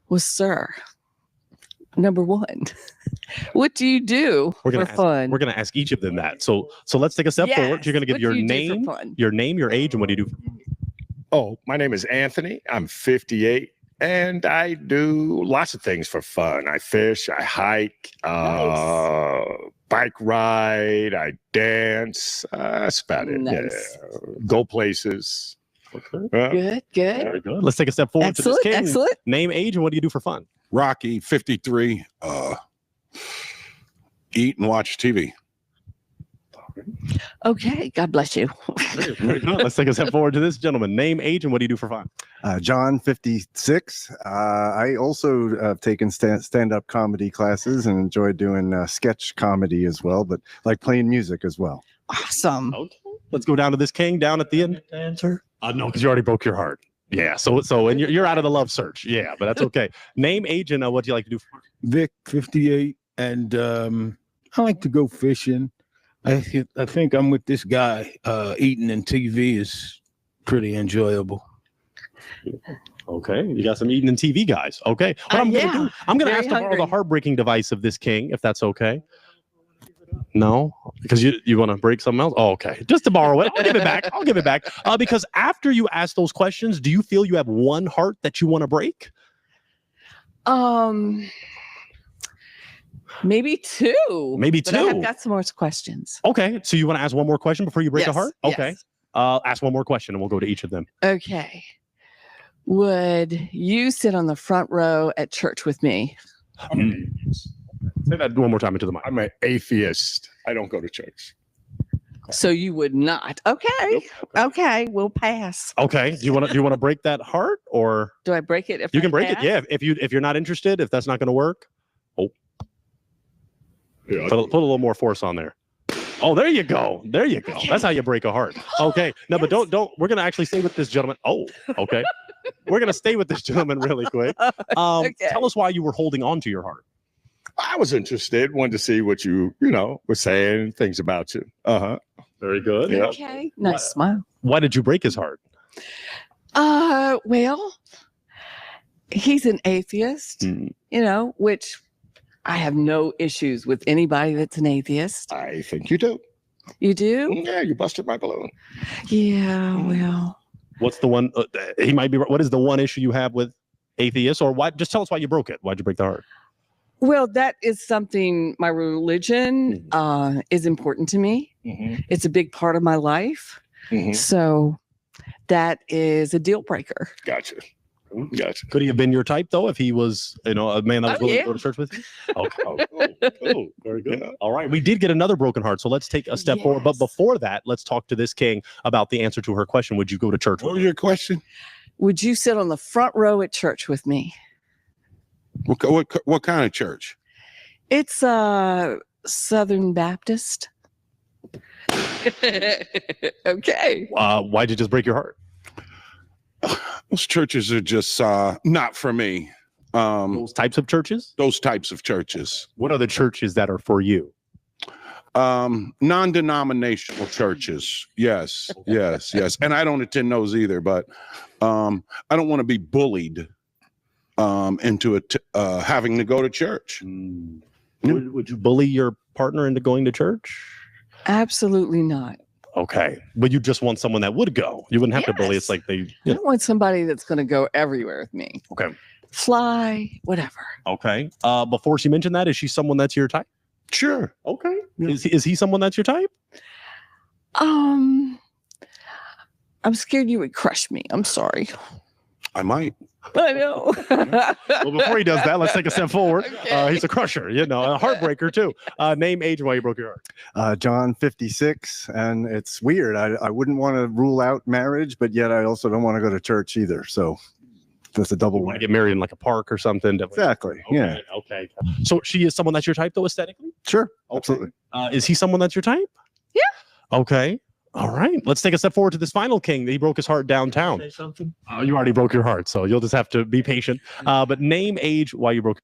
Well, sir, number 1, what do you do for fun? We're going to ask each of them that. So let's take a step forward. You're going to give your name, your age, and what do you do? Oh, my name is Anthony. I'm 58. And I do lots of things for fun. I fish, I hike, bike ride, I dance. That's about it. Nice. Yeah. Go places. Okay. Good. Very good. Let's take a step forward to this king. Excellent. Name, age, and what do you do for fun? Rocky, 53. Eat and watch TV. Okay. God bless you. Very good. Let's take a step forward to this gentleman. Name, age, and what do you do for fun? John, 56. I also have taken stand-up comedy classes and enjoy doing sketch comedy as well, but like playing music as well. Awesome. Okay. Let's go down to this king down at the end. Answer. No, because you already broke your heart. Yeah. So and you're out of the love search. Yeah, but that's okay. Name, age, and what do you like to do? Vic, 58, and I like to go fishing. I think I'm with this guy. Eating and TV is pretty enjoyable. Okay, you got some eating and TV guys. Okay, what I'm gonna do? I'm gonna ask to borrow the heartbreaking device of this king, if that's okay. No, because you want to break something else. Oh, okay, just to borrow it. I'll give it back. I'll give it back. Because after you ask those questions, do you feel you have one heart that you want to break? Maybe two. Maybe but two. I've got some more questions. Okay, so you want to ask one more question before you break a heart? Okay, yes. ask one more question, and we'll go to each of them. Okay. Would you sit on the front row at church with me? Say that one more time into the mic. I'm an atheist. I don't go to church. So you would not. Okay. Nope. Okay, we'll pass. Okay. Do you want to break that heart, or do I break it? If you I can break pass? it? Yeah. If you're not interested, if that's not going to work, Yeah, put a little more force on there. Oh, there you go. There you go. That's how you break a heart. Okay. No, but don't. We're going to actually stay with this gentleman. Oh, okay. We're going to stay with this gentleman really quick. Tell us why you were holding on to your heart. I was interested, wanted to see what you were saying, things about you. Very good. Yeah. Okay. Nice smile. Why did you break his heart? Well, he's an atheist, which I have no issues with anybody that's an atheist. I think you do. You do? Yeah, you busted my balloon. Yeah, well. What's the one? He might be. What is the one issue you have with atheists, or why? Just tell us why you broke it. Why'd you break the heart? Well, that is something. My religion is important to me. Mm-hmm. It's a big part of my life. Mm-hmm. So that is a deal breaker. Gotcha. Could he have been your type though, if he was, a man that was willing to go to church with you? Okay. Cool. Very good. Yeah. All right. We did get another broken heart, so let's take a step forward. But before that, let's talk to this king about the answer to her question. Would you go to church? What was your question? Would you sit on the front row at church with me? What kind of church? It's Southern Baptist. Okay. Why'd you just break your heart? Those churches are just not for me. Those types of churches? Those types of churches. What are the churches that are for you? Non-denominational churches. Yes. And I don't attend those either, but I don't want to be bullied into having to go to church. Would you bully your partner into going to church? Absolutely not. Okay. But you just want someone that would go. You wouldn't have to bully. It's like I want somebody that's going to go everywhere with me. Okay. Fly, whatever. Okay. Before she mentioned that, is she someone that's your type? Sure. Okay. Yeah. Is he someone that's your type? I'm scared you would crush me. I'm sorry. I might. I know. Well, before he does that, let's take a step forward. Okay. He's a crusher, a heartbreaker too. Name, age, why you broke your heart. John, 56, and it's weird. I wouldn't want to rule out marriage, but yet I also don't want to go to church either. So that's a double. You want to get married in like a park or something? Exactly. Okay, yeah. Okay. So she is someone that's your type though, aesthetically? Sure. Okay. Absolutely. Is he someone that's your type? Yeah. Okay. All right. Let's take a step forward to this final king. He broke his heart downtown. Say something. You already broke your heart, so you'll just have to be patient. But name, age, why you broke.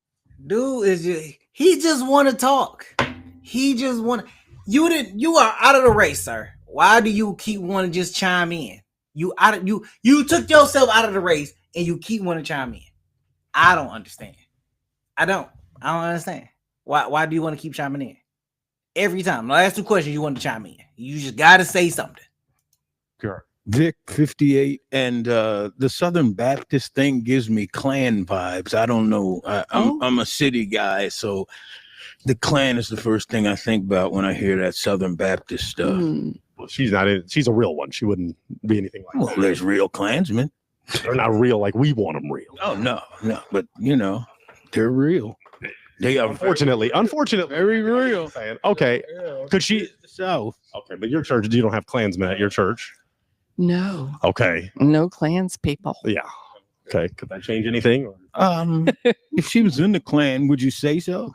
Dude he just want to talk. He just want you are out of the race, sir. Why do you keep wanting to just chime in? You took yourself out of the race and you keep wanting to chime in. I don't understand. I don't understand. Why do you want to keep chiming in? Every time. The last two questions you want to chime in. You just gotta say something. Sure. Vic, 58, and the Southern Baptist thing gives me Klan vibes. I don't know. I'm a city guy, so the Klan is the first thing I think about when I hear that Southern Baptist stuff. Well, she's not in. She's a real one. She wouldn't be anything like that. Well, there's real Klansmen. They're not real like we want them real. Oh no, but they're real. They are unfortunately very real. Okay, could she? The South. Okay, but your church, you don't have Klansmen at your church. No. Okay. No clans people. Yeah. Okay. Could that change anything? If she was in the Klan, would you say so?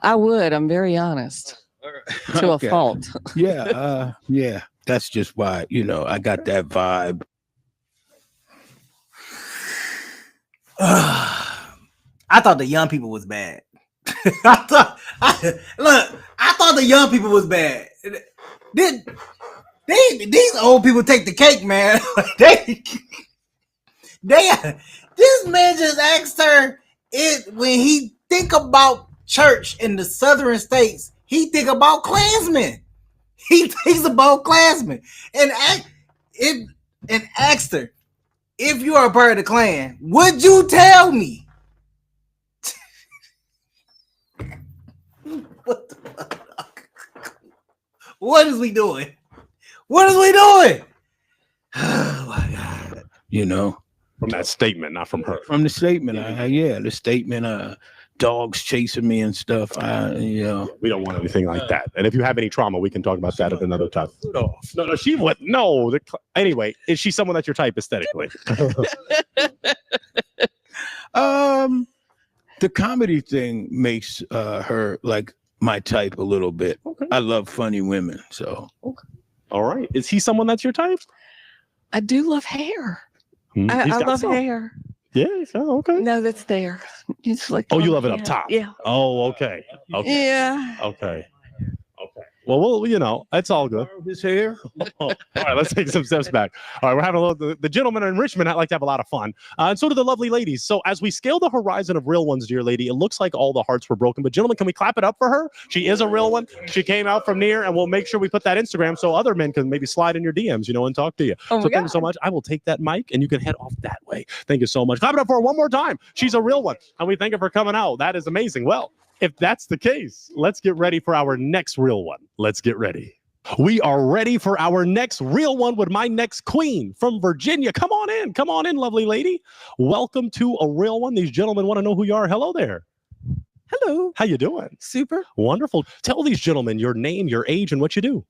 I would. I'm very honest. To a fault. Yeah. Yeah. That's just why, I got that vibe. I thought the young people was bad. I thought the young people was bad. These old people take the cake, man. This man just asked her it when he think about church in the southern states, he think about Klansmen. He thinks about Klansmen and asked her, if you are a part of the Klan, would you tell me? What the fuck? What is we doing? What is we doing? Oh my God. You know, From that statement, not from her. from the statement, the statement, dogs chasing me and stuff. We don't want anything like that. And if you have any trauma, we can talk about that at another time. No, she would. No. Anyway, is she someone that's your type aesthetically? The comedy thing makes her like my type a little bit. Okay. I love funny women, so. Okay. All right. Is he someone that's your type? I do love hair. He's I got love some. hair. Yeah. Oh, okay. No, that's there. It's like, Oh, you love it up top. Yeah. Oh, okay. Okay. Yeah. Okay. Okay. Well, it's all good. His hair. All right, let's take some steps back. All right, we're having a little. The gentlemen in Richmond like to have a lot of fun, and so do the lovely ladies. So as we scale the horizon of real ones, dear lady, it looks like all the hearts were broken. But gentlemen, can we clap it up for her? She is a real one. She came out from near, and we'll make sure we put that Instagram so other men can maybe slide in your DMs, and talk to you. Oh so my thank you so much. I will take that mic, and you can head off that way. Thank you so much. Clap it up for her one more time. She's a real one, and we thank her for coming out. That is amazing. Well, if that's the case, let's get ready for our next real one. Let's get ready. We are ready for our next real one with my next queen from Virginia. Come on in, lovely lady. Welcome to a real one. These gentlemen want to know who you are. Hello there. Hello. How you doing? Super. Wonderful. Tell these gentlemen your name, your age, and what you do.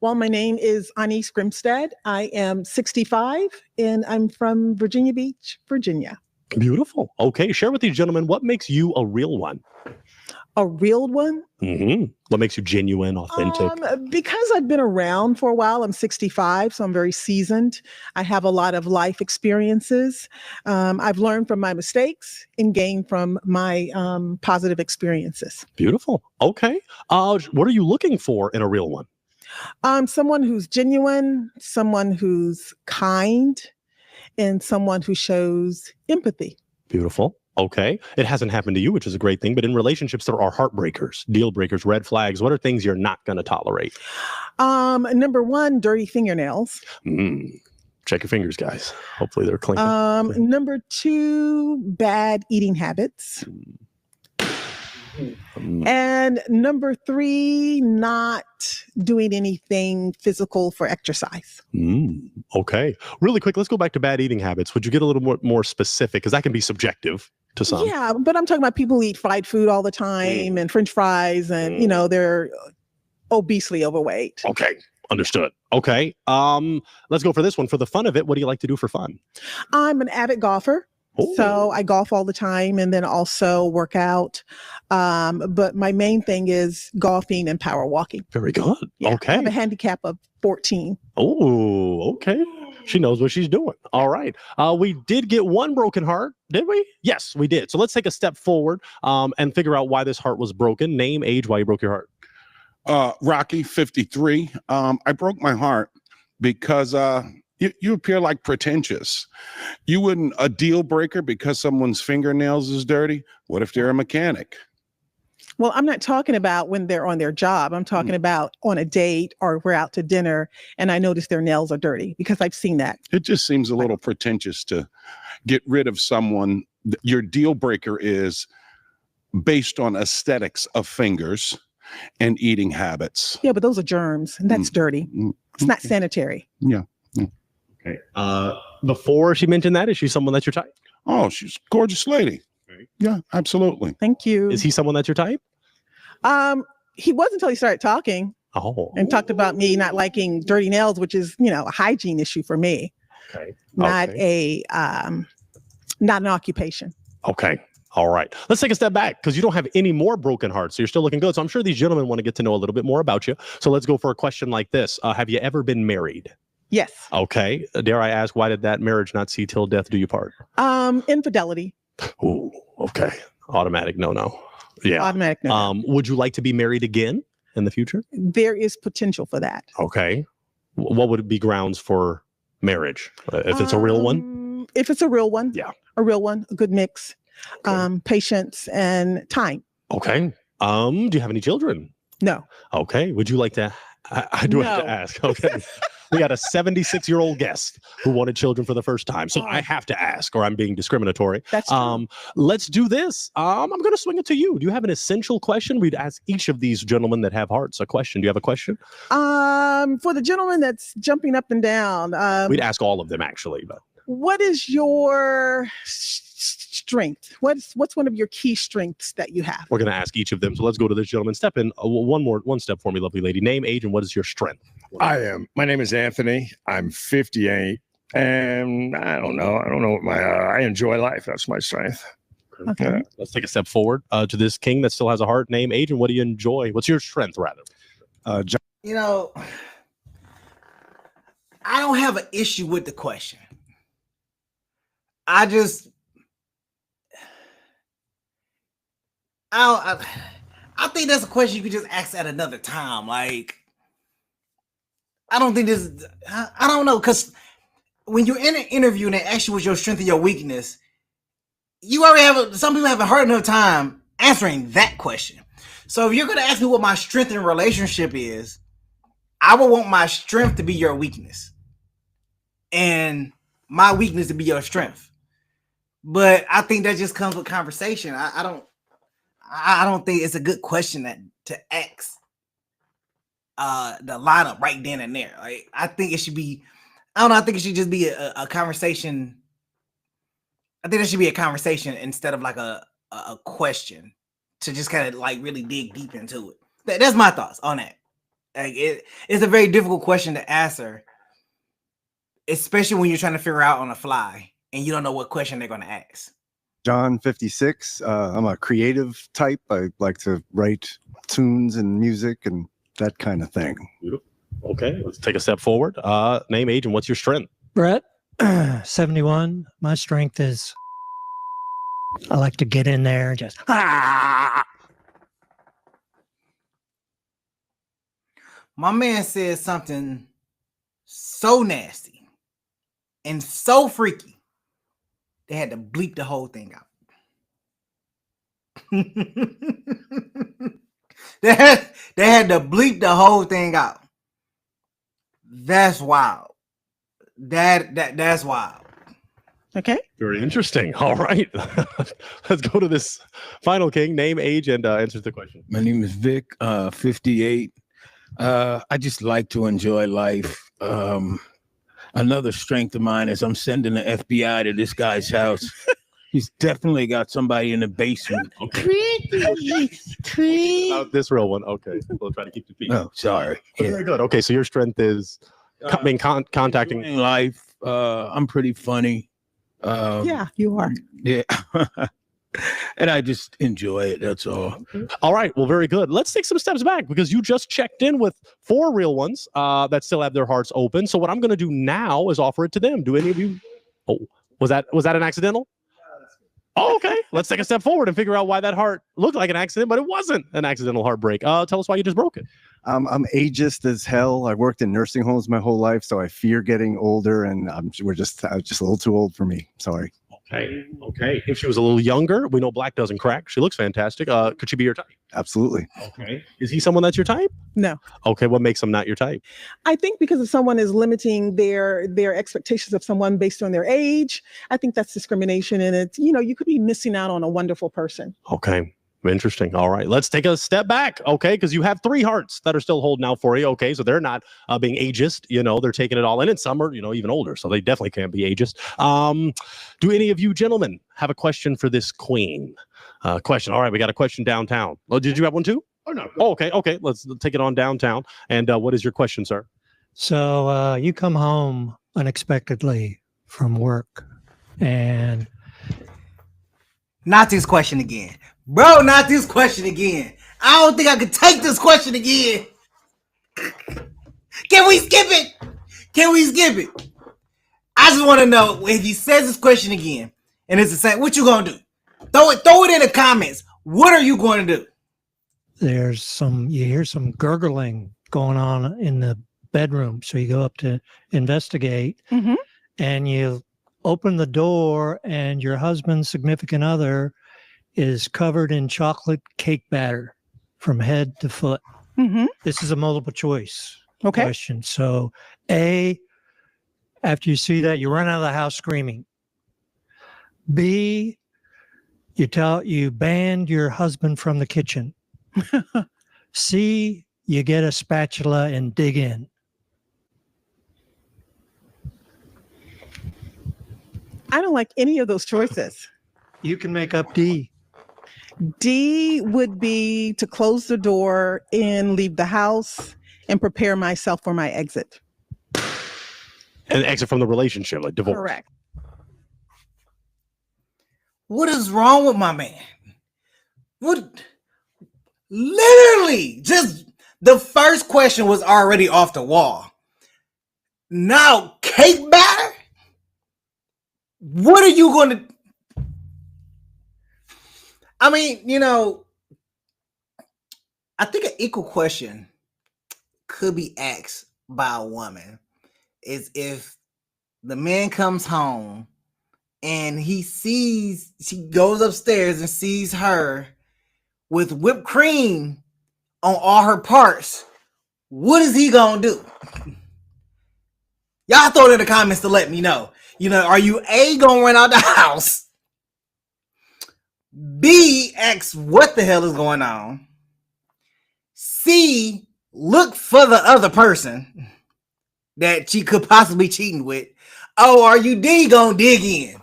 Well, my name is Anise Grimstead. I am 65 and I'm from Virginia Beach, Virginia. Beautiful. Okay, share with these gentlemen what makes you a real one. A real one? Mm-hmm. What makes you genuine, authentic? Because I've been around for a while. I'm 65, so I'm very seasoned. I have a lot of life experiences. I've learned from my mistakes and gained from my positive experiences. Beautiful. Okay. What are you looking for in a real one? Someone who's genuine, someone who's kind, and someone who shows empathy. Beautiful. Okay. It hasn't happened to you, which is a great thing. But in relationships, there are heartbreakers, deal breakers, red flags. What are things you're not going to tolerate? Number one, dirty fingernails. Check your fingers, guys. Hopefully they're clean. Number two, bad eating habits. And number three, not doing anything physical for exercise. Okay. Really quick, let's go back to bad eating habits. Would you get a little more specific? Because that can be subjective to some. Yeah, but I'm talking about people who eat fried food all the time and French fries and, they're obesely overweight. Okay. Understood. Okay. Let's go for this one. For the fun of it, what do you like to do for fun? I'm an avid golfer. Ooh. So I golf all the time and then also work out. But my main thing is golfing and power walking. Very good. Yeah, Okay. I have a handicap of 14. Oh, okay. She knows what she's doing. All right. We did get one broken heart, did we? Yes, we did. So let's take a step forward and figure out why this heart was broken. Name, age, why you broke your heart. Rocky, 53. I broke my heart because you appear like pretentious. You wouldn't a deal breaker because someone's fingernails is dirty. What if they're a mechanic? Well, I'm not talking about when they're on their job. I'm talking about on a date or we're out to dinner and I notice their nails are dirty because I've seen that. It just seems a little pretentious to get rid of someone. Your deal breaker is based on aesthetics of fingers and eating habits. Yeah, but those are germs and that's dirty. It's not sanitary. Yeah. Okay. Before she mentioned that, is she someone that's your type? Oh, she's a gorgeous lady. Yeah, absolutely. Thank you. Is he someone that's your type? He was until he started talking. Oh. And talked about me not liking dirty nails, which is, a hygiene issue for me. Okay. Not an occupation. Okay. All right. Let's take a step back because you don't have any more broken hearts. So you're still looking good. So I'm sure these gentlemen want to get to know a little bit more about you. So let's go for a question like this. Have you ever been married? Yes. Okay. Dare I ask, why did that marriage not see till death do you part? Infidelity. Ooh, okay. Automatic no. Yeah. Automatic no. Would you like to be married again in the future? There is potential for that. Okay. What would be grounds for marriage if it's a real one? If it's a real one, Yeah. a real one, a good mix, patience and time. Okay. Do you have any children? No. Okay. Would you like to? I do have to ask. Okay. We got a 76-year-old guest who wanted children for the first time. So I have to ask, or I'm being discriminatory. That's true. Let's do this. I'm going to swing it to you. Do you have an essential question? We'd ask each of these gentlemen that have hearts a question. Do you have a question? For the gentleman that's jumping up and down. We'd ask all of them, actually. But what is your strength? What's one of your key strengths that you have? we're going to ask each of them. So let's go to this gentleman. Step in one step for me, lovely lady. Name, age, and what is your strength? My name is Anthony. I'm 58, and I don't know what I enjoy life. That's my strength. Okay. Let's take a step forward to this king that still has a heart. Name, age, and what do you enjoy? What's your strength, rather? John, You know, I don't have an issue with the question. I think that's a question you could just ask at another time. Like, I don't think this. I don't know, because when you're in an interview and they ask you what's your strength and your weakness, you already have. Some people have a hard enough time answering that question. So if you're going to ask me what my strength in a relationship is, I would want my strength to be your weakness, and my weakness to be your strength. But I think that just comes with conversation. I don't think it's a good question to ask the lineup right then and there. Like, I think it should be, I don't know, I think it should just be a conversation. I think there should be a conversation instead of like a question to just kind of like really dig deep into it. That's my thoughts on that. Like, it's a very difficult question to answer, especially when you're trying to figure out on the fly and you don't know what question they're going to ask. John, 56. I'm a creative type. I like to write tunes and music and that kind of thing. Okay, let's take a step forward. Name, age, and what's your strength? Brett, 71. My strength is I like to get in there and just My man said something so nasty and so freaky, they had to bleep the whole thing out. they had to bleep the whole thing out. That's wild. That's wild. Okay. Very interesting. All right. Let's go to this final king. Name, age, and answer the question. My name is Vic, 58. I just like to enjoy life. Another strength of mine is I'm sending the FBI to this guy's house. He's definitely got somebody in the basement. This real one. Okay. We'll try to keep the feet. Oh, sorry. Very good. Okay. So your strength is being contacting enjoying life. I'm pretty funny. Yeah, you are. Yeah. And I just enjoy it. That's all. All right. Well, very good. Let's take some steps back because you just checked in with 4 real ones that still have their hearts open. So what I'm going to do now is offer it to them. Do any of you? Oh, was that an accidental? Oh, okay. Let's take a step forward and figure out why that heart looked like an accident, but it wasn't an accidental heartbreak. Tell us why you just broke it. I'm ageist as hell. I worked in nursing homes my whole life, so I fear getting older, and I'm just a little too old for me. Sorry. Okay. If she was a little younger, we know black doesn't crack. She looks fantastic. Could she be your type? Absolutely. Okay. Is he someone that's your type? No. Okay. What makes him not your type? I think because if someone is limiting their expectations of someone based on their age, I think that's discrimination, and it's, you could be missing out on a wonderful person. Okay. Interesting. All right. Let's take a step back. Okay. Because you have 3 hearts that are still holding out for you. Okay. So they're not being ageist. They're taking it all in. And some are, even older. So they definitely can't be ageist. Do any of you gentlemen have a question for this queen? Question. All right. We got a question downtown. Oh, did you have one too? Oh, no. Oh, okay. Okay. Let's take it on downtown. And what is your question, sir? So you come home unexpectedly from work and Not this question again. Bro, not this question again. I don't think I could take this question again. Can we skip it? I just want to know if he says this question again and it's the same, what you gonna do? Throw it in the comments. What are you going to do? You hear some gurgling going on in the bedroom. So you go up to investigate and you open the door and your husband's significant other is covered in chocolate cake batter from head to foot. This is a multiple choice question. So A, after you see that, you run out of the house screaming. B, you banned your husband from the kitchen. C, you get a spatula and dig in. I don't like any of those choices. You can make up D. D would be to close the door and leave the house and prepare myself for my exit. An exit from the relationship, like divorce. Correct. What is wrong with my man? What? Literally, just the first question was already off the wall. Now, cake batter? What are you going to... I mean, I think an equal question could be asked by a woman is if the man comes home and she goes upstairs and sees her with whipped cream on all her parts, what is he gonna do? Y'all throw it in the comments to let me know. Are you A, gonna run out the house? B, ask what the hell is going on? C, look for the other person that she could possibly cheating with. Oh, are you D, gonna dig in?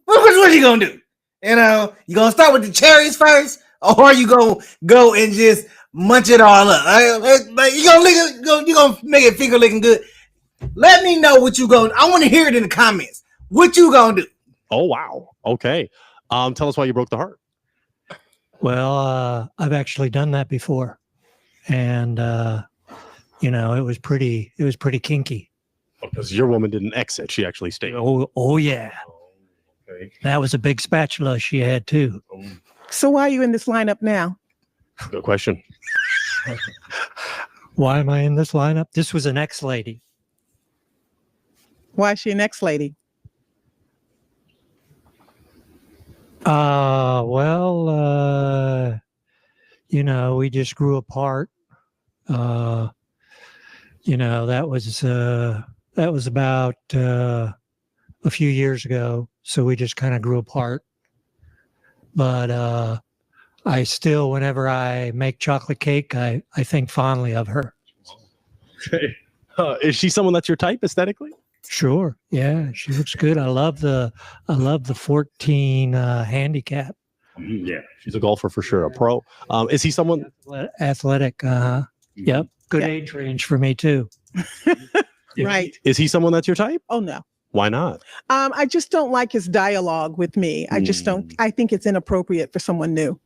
What you gonna do? You gonna start with the cherries first, or are you gonna go and just munch it all up? You gonna make it finger licking good? Let me know what you gonna. I want to hear it in the comments. What you gonna do? Oh wow. Okay. Tell us why you broke the heart. Well, I've actually done that before, and it was pretty kinky. Because your woman didn't exit; she actually stayed. Oh yeah. Okay. That was a big spatula she had too. So why are you in this lineup now? Good question. Why am I in this lineup? This was an ex-lady. Why is she an ex-lady? We just grew apart. That was about a few years ago. So we just kind of grew apart. But I still, whenever I make chocolate cake, I think fondly of her. Okay. Is she someone that's your type aesthetically? Sure. Yeah, she looks good. I love the 14 handicap. Yeah, she's a golfer for sure, a pro. Is he someone athletic? Yep. Good age range for me too. Right. Is he someone that's your type? Oh no. Why not? I just don't like his dialogue with me. I just don't. I think it's inappropriate for someone new.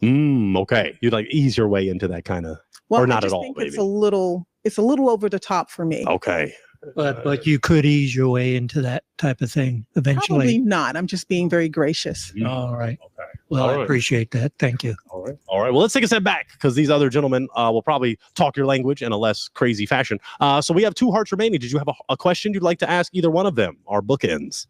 Okay. You'd like ease your way into that kind of, well, or not I at all, think maybe. It's a little over the top for me. Okay. But you could ease your way into that type of thing eventually. Probably not. I'm just being very gracious. All right. Okay. Well, All I right. appreciate that. Thank you. All right. Well, let's take a step back because these other gentlemen will probably talk your language in a less crazy fashion. So we have 2 hearts remaining. Did you have a question you'd like to ask either one of them? Our bookends.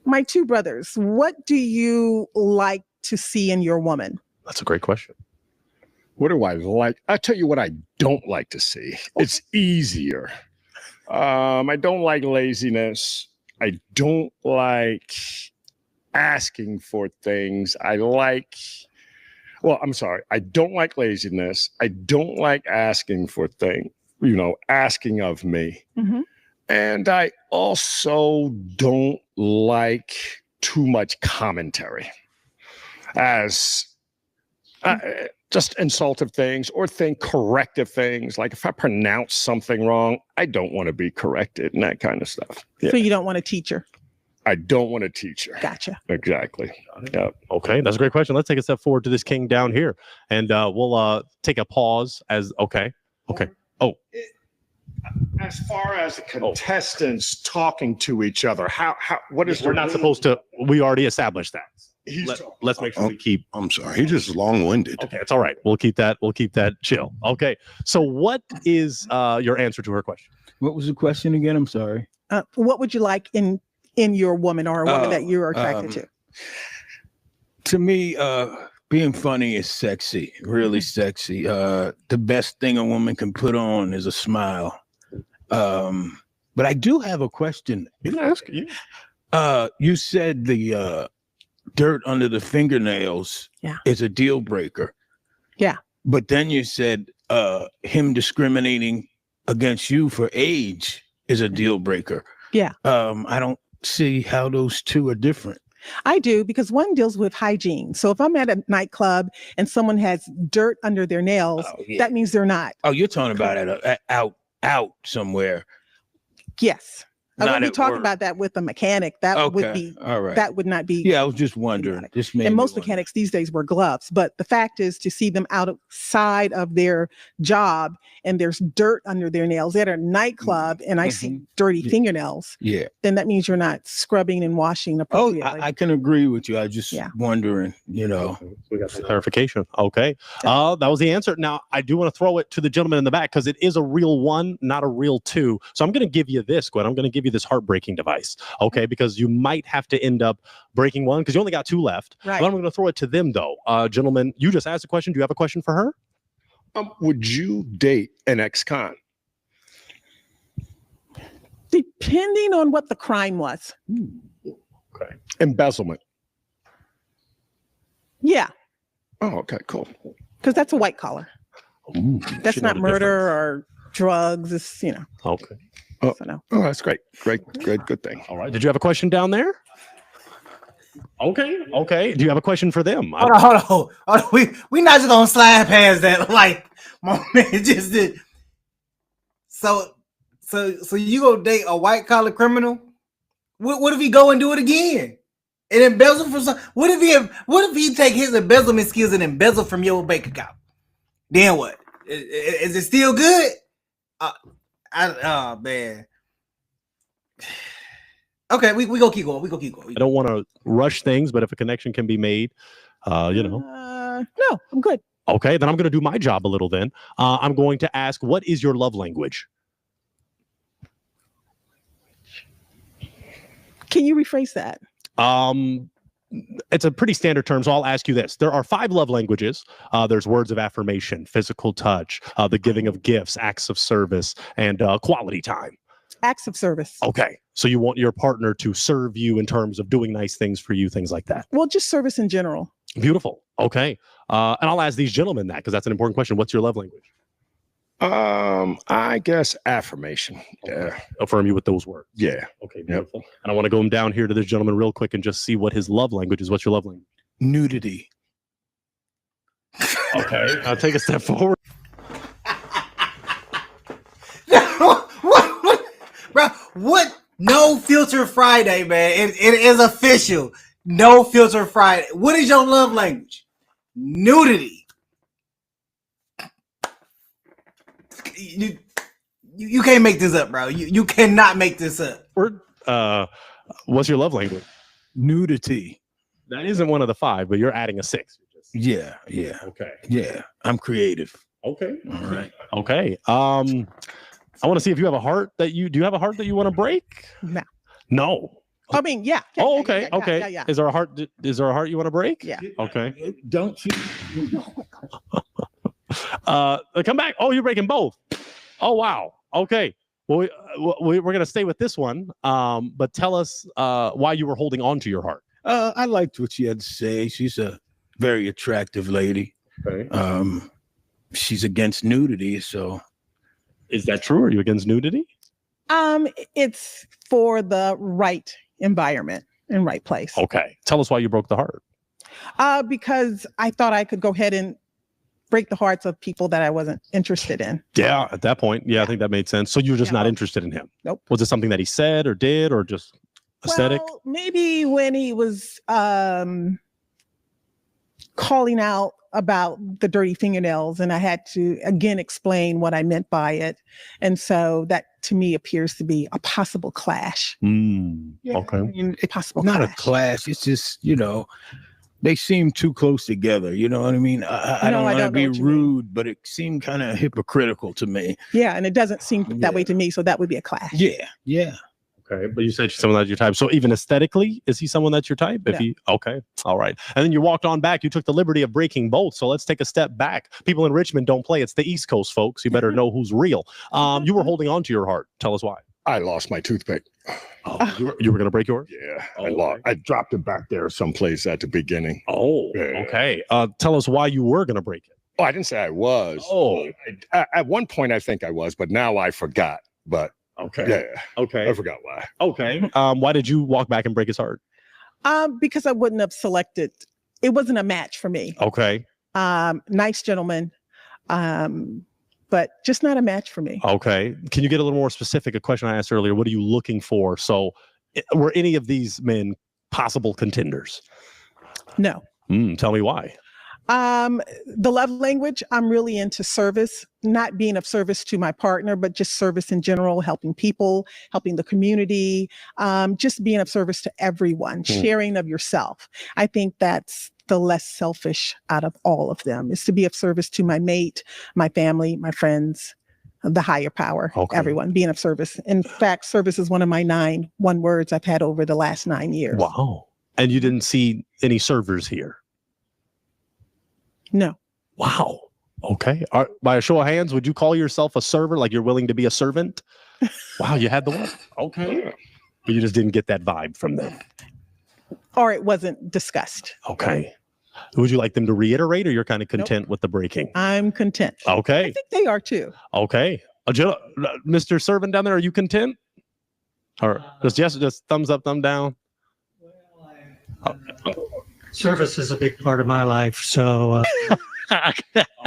My 2 brothers. What do you like to see in your woman? That's a great question. What do I like? I'll tell you what I don't like to see. It's easier. I don't like laziness. I don't like asking for things. I don't like laziness. I don't like asking for things, asking of me. And I also don't like too much commentary as just insultive things or corrective things. Like if I pronounce something wrong, I don't want to be corrected and that kind of stuff. Yeah. So you don't want a teacher? I don't want a teacher. Gotcha. Exactly. Yep. Okay, that's a great question. Let's take a step forward to this king down here, and we'll take a pause. Oh, as far as the contestants talking to each other, what is we're not supposed to? We already established that. He's Let's make sure we keep. I'm sorry. He's just long-winded. Okay, it's all right. We'll keep that chill. Okay. So what is your answer to her question? What was the question again? I'm sorry. What would you like in your woman or a woman that you're attracted to? To me, being funny is sexy, really sexy. The best thing a woman can put on is a smile. But I do have a question. You can ask. You said the dirt under the fingernails is a deal breaker. Yeah. But then you said him discriminating against you for age is a deal breaker. Yeah. I don't see how those two are different. I do, because one deals with hygiene. So if I'm at a nightclub and someone has dirt under their nails, that means they're not. Oh, you're talking about it out somewhere. Yes. I Not wouldn't be at talking work. about that with a mechanic. That would be all right. That would not be. Yeah, I was just wondering. This made and me most wonder. mechanics these days wear gloves. But the fact is, to see them outside of their job and there's dirt under their nails at a nightclub and I see dirty fingernails, then that means you're not scrubbing and washing appropriately. I can agree with you. I just wondering, We got some clarification. Okay. That was the answer. Now, I do want to throw it to the gentleman in the back because it is a real one, not a real two. So I'm going to give you this, Gwen. I'm going to give you this heartbreaking device. Okay. Because you might have to end up breaking one because you only got two left. Right. But I'm going to throw it to them, though. Gentlemen, you just asked a question. Do you have a question for her? Would you date an ex-con? Depending on what the crime was. Okay. Embezzlement. Yeah. Oh, okay, cool. Because that's a white collar. That's not murder or drugs. It's, Okay. Oh, so no. Oh, that's great. Good thing. All right. Did you have a question down there? Okay. Do you have a question for them? Hold on. We not just gonna slide past that. Like my man just did. So you go date a white collar criminal? What if he go and do it again and embezzle from some? What if he take his embezzlement skills and embezzle from your bank account? Then what? Is it still good? Oh man. Okay, we gonna keep going. I don't want to rush things, but if a connection can be made, No, I'm good. Okay, then I'm going to do my job a little then. I'm going to ask, what is your love language? Can you rephrase that? It's a pretty standard term, so I'll ask you this. There are 5 love languages. There's words of affirmation, physical touch, the giving of gifts, acts of service, and quality time. Acts of service. Okay, so you want your partner to serve you in terms of doing nice things for you, things like that. Well, just service in general. Beautiful. Okay. And I'll ask these gentlemen that because that's an important question. What's your love language? I guess affirmation. Yeah. Affirm you with those words. Yeah. Okay, beautiful. Yep. And I want to go down here to this gentleman real quick and just see what his love language is. What's your love language? Nudity. Okay. I'll take a step forward. Bro, what? No filter Friday, man. It is official. No filter Friday. What is your love language? Nudity. You can't make this up, bro. You cannot make this up. What's your love language? Nudity. That isn't one of the 5, but you're adding a 6. Yeah. Okay. Yeah. I'm creative. Okay. All right. Okay. I want to see if you have a heart do you have a heart that you want to break? No. I mean, yeah. Okay. Yeah. Is there a heart you want to break? Yeah. Okay. Don't you? Come back. Oh, you're breaking both. Oh, wow. Okay. Well, we're going to stay with this one. But tell us why you were holding on to your heart. I liked what she had to say. She's a very attractive lady. Okay. She's against nudity, so. Is that true? Are you against nudity? It's for the right environment and right place. Okay. Tell us why you broke the heart. Because I thought I could go ahead and break the hearts of people that I wasn't interested in. Yeah, at that point. Yeah, I think that made sense. So you're just not interested in him? Nope. Was it something that he said or did or just aesthetic? Well, maybe when he was calling out about the dirty fingernails, and I had to again explain what I meant by it. And so that to me appears to be a possible clash. Okay. I mean, it's Possible not clash. a clash. It's just, they seem too close together. You know what I mean? I No, don't I want to don't know be what you mean. rude, but it seemed kind of hypocritical to me. Yeah, and it doesn't seem that way to me, so that would be a clash. Yeah. Okay, but you said someone that's your type. So even aesthetically, is he someone that's your type? No. Okay, all right. And then you walked on back. You took the liberty of breaking both. So let's take a step back. People in Richmond don't play. It's the East Coast, folks. You better know who's real. You were holding on to your heart. Tell us why. I lost my toothpick. Oh, you were going to break yours? Yeah, Oh, I dropped it back there someplace at the beginning. Oh, Yeah. okay. Tell us why you were going to break it. Oh, I didn't say I was. Oh. At one point I think I was, but now I forgot. But Okay. yeah, Okay. I forgot why. Okay. Why did you walk back and break his heart? Because I wouldn't have selected. It wasn't a match for me. Okay. Nice gentleman, but just not a match for me. Okay. Can you get a little more specific? A question I asked earlier. What are you looking for? So, were any of these men possible contenders? No. Tell me why. The love language, I'm really into service, not being of service to my partner, but just service in general, helping people, helping the community, just being of service to everyone, sharing of yourself. I think that's the less selfish out of all of them, is to be of service to my mate, my family, my friends, the higher power, everyone, being of service. In fact, service is one of my 9 one-words I've had over the last 9 years. Wow. And you didn't see any servers here? No. Wow. Okay. By a show of hands, would you call yourself a server? Like you're willing to be a servant? Wow, you had the one. Okay. But you just didn't get that vibe from them. Or it wasn't discussed. Okay. Would you like them to reiterate, or you're kind of content with the breaking? I'm content. Okay. I think they are too. Okay. Mr. Servant down there, are you content? Or just thumbs up, thumb down? Service is a big part of my life, so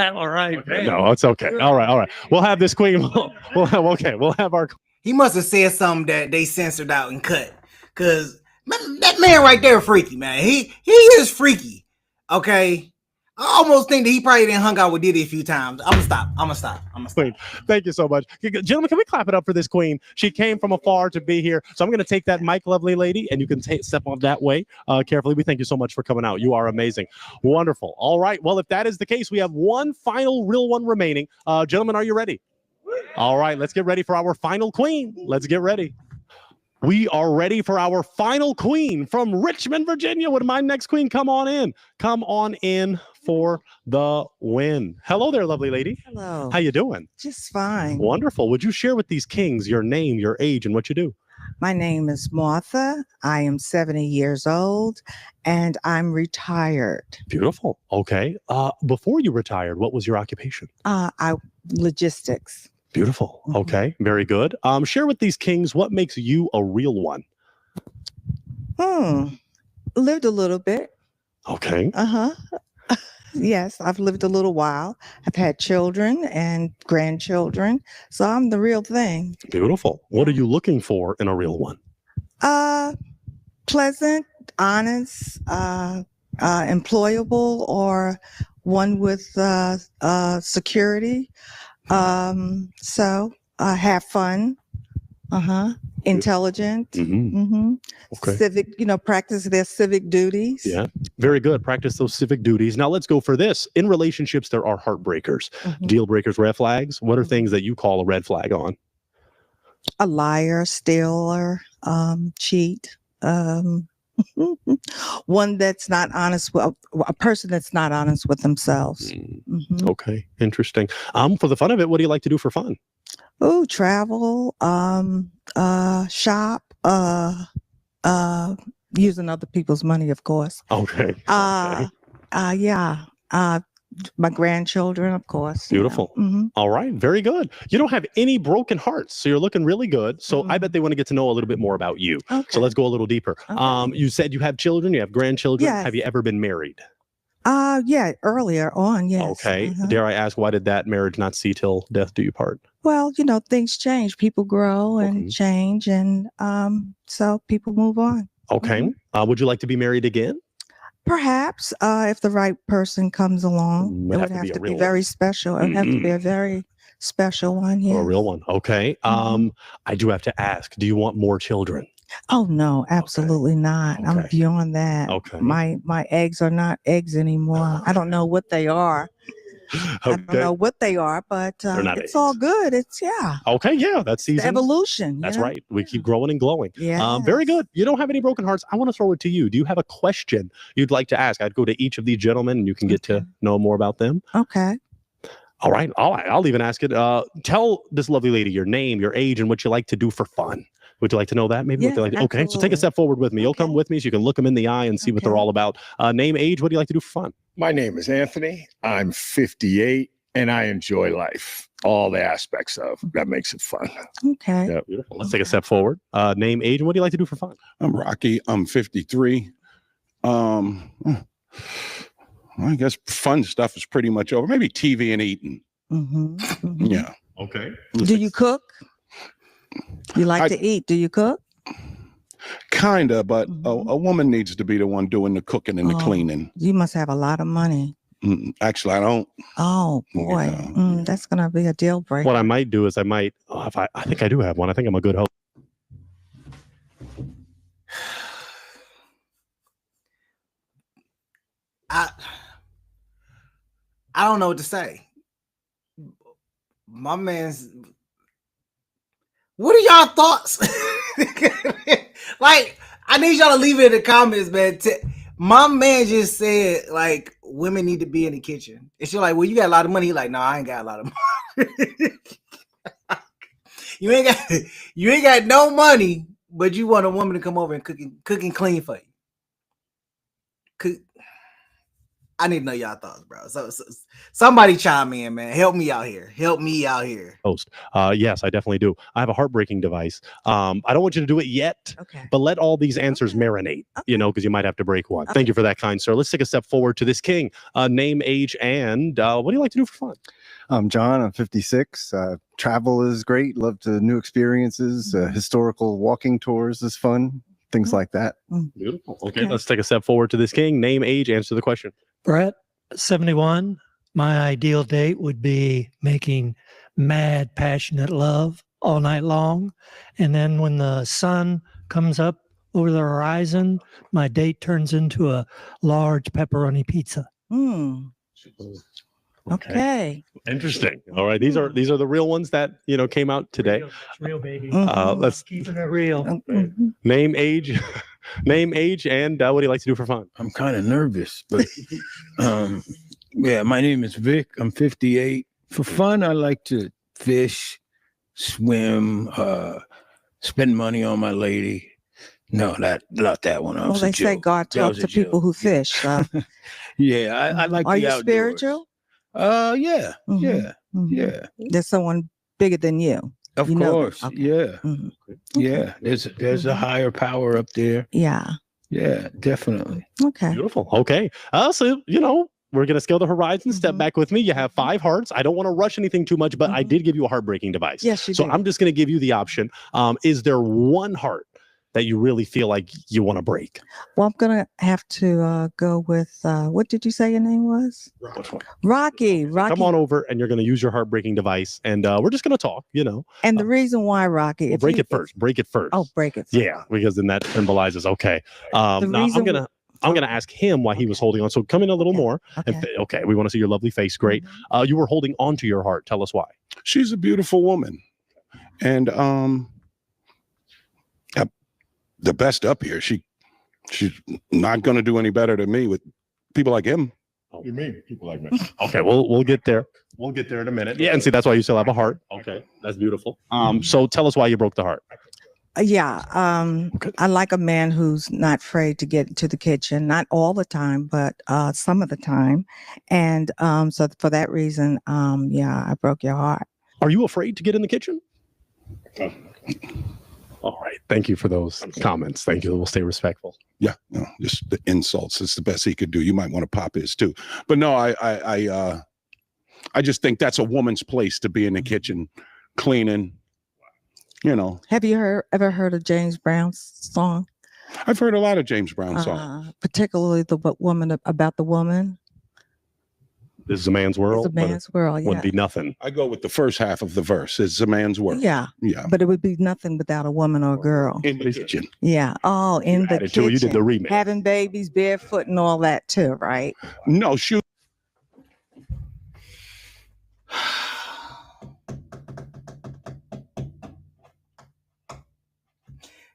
all right. Okay. No, it's okay. All right. We'll have this queen. We'll have our. He must have said something that they censored out and cut. Cause that man right there, freaky man. He is freaky. Okay. I almost think that he probably didn't hung out with Diddy a few times. I'm gonna stop. Queen, thank you so much. Gentlemen, can we clap it up for this queen? She came from afar to be here. So I'm going to take that mic, lovely lady, and you can step on that way carefully. We thank you so much for coming out. You are amazing. Wonderful. All right. Well, if that is the case, we have one final real one remaining. Gentlemen, are you ready? All right. Let's get ready for our final queen. Let's get ready. We are ready for our final queen from Richmond, Virginia. Would my next queen come on in? Come on in for the win. Hello there, lovely lady. Hello. How you doing? Just fine. Wonderful. Would you share with these kings your name, your age, and what you do? My name is Martha. I am 70 years old, and I'm retired. Beautiful. Okay. Before you retired, what was your occupation? Logistics. Beautiful. Okay. Very good. Share with these kings what makes you a real one. Lived a little bit. Okay. Yes, I've lived a little while. I've had children and grandchildren, so I'm the real thing. Beautiful. What are you looking for in a real one? Pleasant, honest, employable, or one with security. So have fun. Intelligent. Okay. Civic, practice their civic duties. Yeah. Very good. Practice those civic duties. Now let's go for this. In relationships, there are heartbreakers, deal breakers, red flags. What are things that you call a red flag on? A liar, stealer, cheat. One that's not honest with a person that's not honest with themselves. Okay. Interesting. For the fun of it, what do you like to do for fun? Oh, travel, shop, using other people's money, of course. Okay. Yeah. My grandchildren, of course. Beautiful. All right. Very good. You don't have any broken hearts, so you're looking really good. So I bet they want to get to know a little bit more about you. Okay. So let's go a little deeper. You said you have children, you have grandchildren. Yes. Have you ever been married? Yeah, earlier on, yes. Okay. Dare I ask, why did that marriage not see till death do you part? Well, things change. People grow and change, and so people move on. Okay. Would you like to be married again? Perhaps if the right person comes along, it would have to be very special. It would have to be a very special one. Or Yeah. a real one. Okay. I do have to ask, do you want more children? Oh no, absolutely not. I'm Okay. beyond that. Okay. My eggs are not eggs anymore. I don't know what they are. I don't know what they are, but They're not it's eggs. all good. It's yeah. Okay, yeah, that's The season. evolution. That's you know? right. We keep growing and glowing. Yeah. Very good. You don't have any broken hearts. I want to throw it to you. Do you have a question you'd like to ask? I'd go to each of these gentlemen and you can get to know more about them. Okay. All right. I'll even ask it. Tell this lovely lady your name, your age, and what you like to do for fun. Would you like to know that? Maybe what Yeah, they like. Okay, so take a absolutely. step forward with me. You'll come with me so you can look them in the eye and see what they're Okay. all about. Name, age, what do you like to do for fun? My name is Anthony. I'm 58 and I enjoy life. All the aspects of that makes it fun. Okay. Yeah, beautiful. Let's take a step forward. Name, age, and what do you like to do for fun? I'm Rocky. I'm 53. I guess fun stuff is pretty much over. Maybe TV and eating. Yeah. Okay. Do you cook? You like to eat? Do you cook? Kinda, but a woman needs to be the one doing the cooking and the cleaning. You must have a lot of money. Actually, I don't. Oh boy, that's gonna be a deal breaker. What I might do is I think I do have one. I think I'm a good host. I don't know what to say. My man's. What are y'all thoughts? Like, I need y'all to leave it in the comments, man. My man just said, like, women need to be in the kitchen. And she's like, well, you got a lot of money. He's like, no, I ain't got a lot of money. You ain't got no money, but you want a woman to come over and cook and clean for you. I need to know y'all thoughts, bro. So somebody chime in, man. Help me out here. Host. Yes, I definitely do. I have a heartbreaking device. I don't want you to do it yet, but let all these answers marinate, because you might have to break one. Thank you for that, kind sir. Let's take a step forward to this king. Name, age, and what do you like to do for fun? I'm John. I'm 56. Travel is great. Love to new experiences. Historical walking tours is fun. Things like that. Beautiful. Okay, let's take a step forward to this king. Name, age, answer the question. Brett, 71. My ideal date would be making mad, passionate love all night long. And then when the sun comes up over the horizon, my date turns into a large pepperoni pizza. Okay. Interesting. All right. These are the real ones that came out today. Real baby. Let's Keeping it real. name, age, and what do you like to do for fun? I'm kind of nervous, but yeah, my name is Vic. I'm 58. For fun, I like to fish, swim, spend money on my lady. No, not that one. Well, they say God talks to people who fish. So. Yeah, I like. Are the you outdoors. spiritual? Yeah. There's someone bigger than you. Of course. Yeah. Yeah. There's a higher power up there. Yeah. Yeah, definitely. Okay. Beautiful. Okay. So we're gonna scale the horizon. Step back with me. You have 5 hearts. I don't want to rush anything too much, but I did give you a heartbreaking device. Yes, you so did. I'm just gonna give you the option. Is there one heart that you really feel like you want to break? Well, I'm gonna have to go with what did you say your name was? Rocky. Come on over, and you're gonna use your heartbreaking device, and we're just gonna talk. And the reason why, Rocky, Well, break it first. Break it first. Oh, break it first. Yeah, because then that symbolizes okay. Now I'm gonna ask him why he was holding on. So come in a little more. Okay, we want to see your lovely face. Great. You were holding on to your heart. Tell us why. She's a beautiful woman, and the best up here. She's not going to do any better than me with people like him. You mean people like me? Okay, we'll get there. We'll get there in a minute. Yeah, and see, that's why you still have a heart. Okay, that's beautiful. So tell us why you broke the heart. I like a man who's not afraid to get into the kitchen, not all the time, but some of the time. And so for that reason, I broke your heart. Are you afraid to get in the kitchen? All right. Thank you for those comments. Thank you. We'll stay respectful. Yeah, just the insults. It's the best he could do. You might want to pop his too. But no, I just think that's a woman's place to be in the kitchen, cleaning. Have you ever heard of James Brown's song? I've heard a lot of James Brown songs. Particularly the woman about the woman. This is a man's world. It's a man's world. Yeah. Wouldn't be nothing. I go with the first half of the verse. It's a man's world. Yeah. Yeah. But it would be nothing without a woman or a girl. In the kitchen. Yeah. Oh, in the kitchen. You did the remix. Having babies, barefoot, and all that too, right? No, shoot.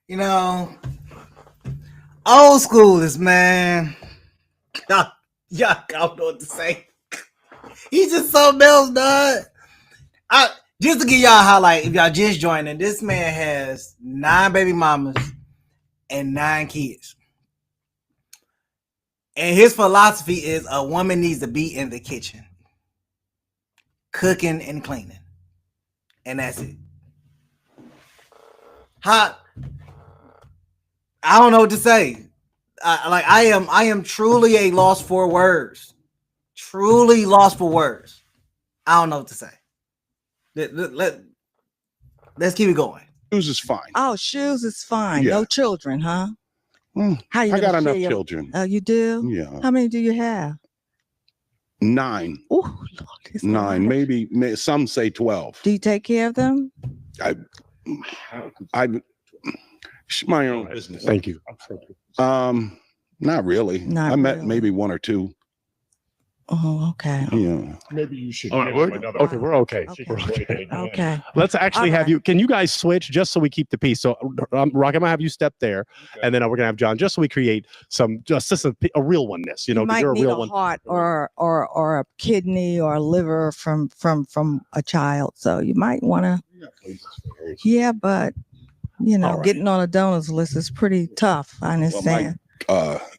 You know, old school is, man. Y'all don't know what to say. He's just something else, dog. Just to give y'all a highlight, if y'all just joining, this man has 9 baby mamas and 9 kids. And his philosophy is a woman needs to be in the kitchen, cooking and cleaning. And that's it. I don't know what to say. I am truly a lost for words. Truly lost for words. I don't know what to say. Let's keep it going. Shoes is fine. Oh, shoes is fine. Yeah. No children, huh? How you I got gonna enough share your- children. Oh, you do? Yeah. How many do you have? 9. Oh, Lord, it's 9. a lot. Maybe some say 12. Do you take care of them? It's my own business. Thank you. Not really. Not I met really. maybe 1 or 2. Oh, okay. Yeah. Maybe you should. All right, we're okay. We're okay. Okay. We're okay. Okay. Let's actually All have right. you. Can you guys switch just so we keep the peace? So, Rock, I'm gonna have you step there, and then we're gonna have John, just so we create some just a real oneness. You know, You 'cause might you're a need real a one. heart or a kidney or a liver from a child. So you might want to. Yeah, but you know, All right. getting on a donors list is pretty tough. I understand.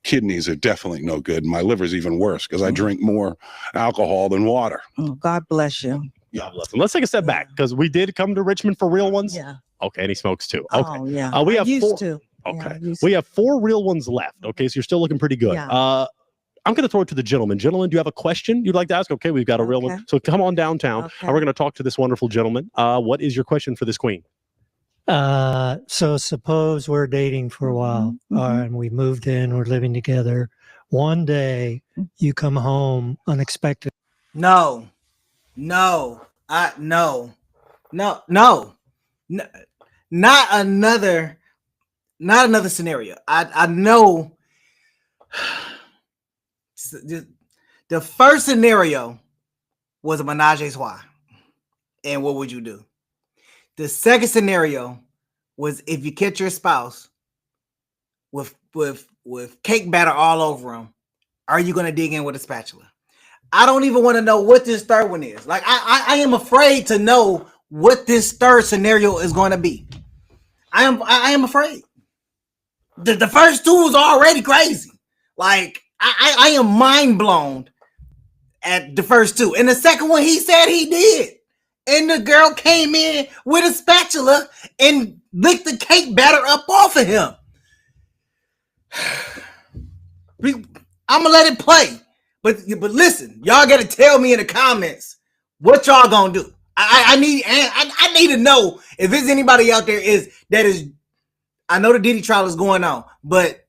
Kidneys are definitely no good. My liver's even worse because I drink more alcohol than water. Oh, God bless you. God bless him. Let's take a step back because we did come to Richmond for real ones. Yeah. Okay, and he smokes too. Okay. Oh, yeah. We I have used 4. to. Yeah, Okay. I used We to. have 4 real ones left. Okay, so you're still looking pretty good. Yeah. I'm going to throw it to the gentleman. Gentlemen, do you have a question you'd like to ask? Okay, we've got a real Okay. one. So come on downtown, Okay. and we're going to talk to this wonderful gentleman. What is your question for this queen? So suppose we're dating for a while and we moved in, we're living together. One day you come home unexpected. No. Not another scenario. I know the first scenario was a menage a trois. And what would you do? The second scenario was if you catch your spouse with cake batter all over him, are you going to dig in with a spatula? I don't even want to know what this third one is. Like I am afraid to know what this third scenario is going to be. I am afraid. The first 2 was already crazy. Like I am mind blown at the first 2. And the second one, he said he did. And the girl came in with a spatula and licked the cake batter up off of him. I'm gonna let it play. But listen, y'all gotta tell me in the comments what y'all gonna do. I need to know if there's anybody out there that is. I know the Diddy trial is going on, but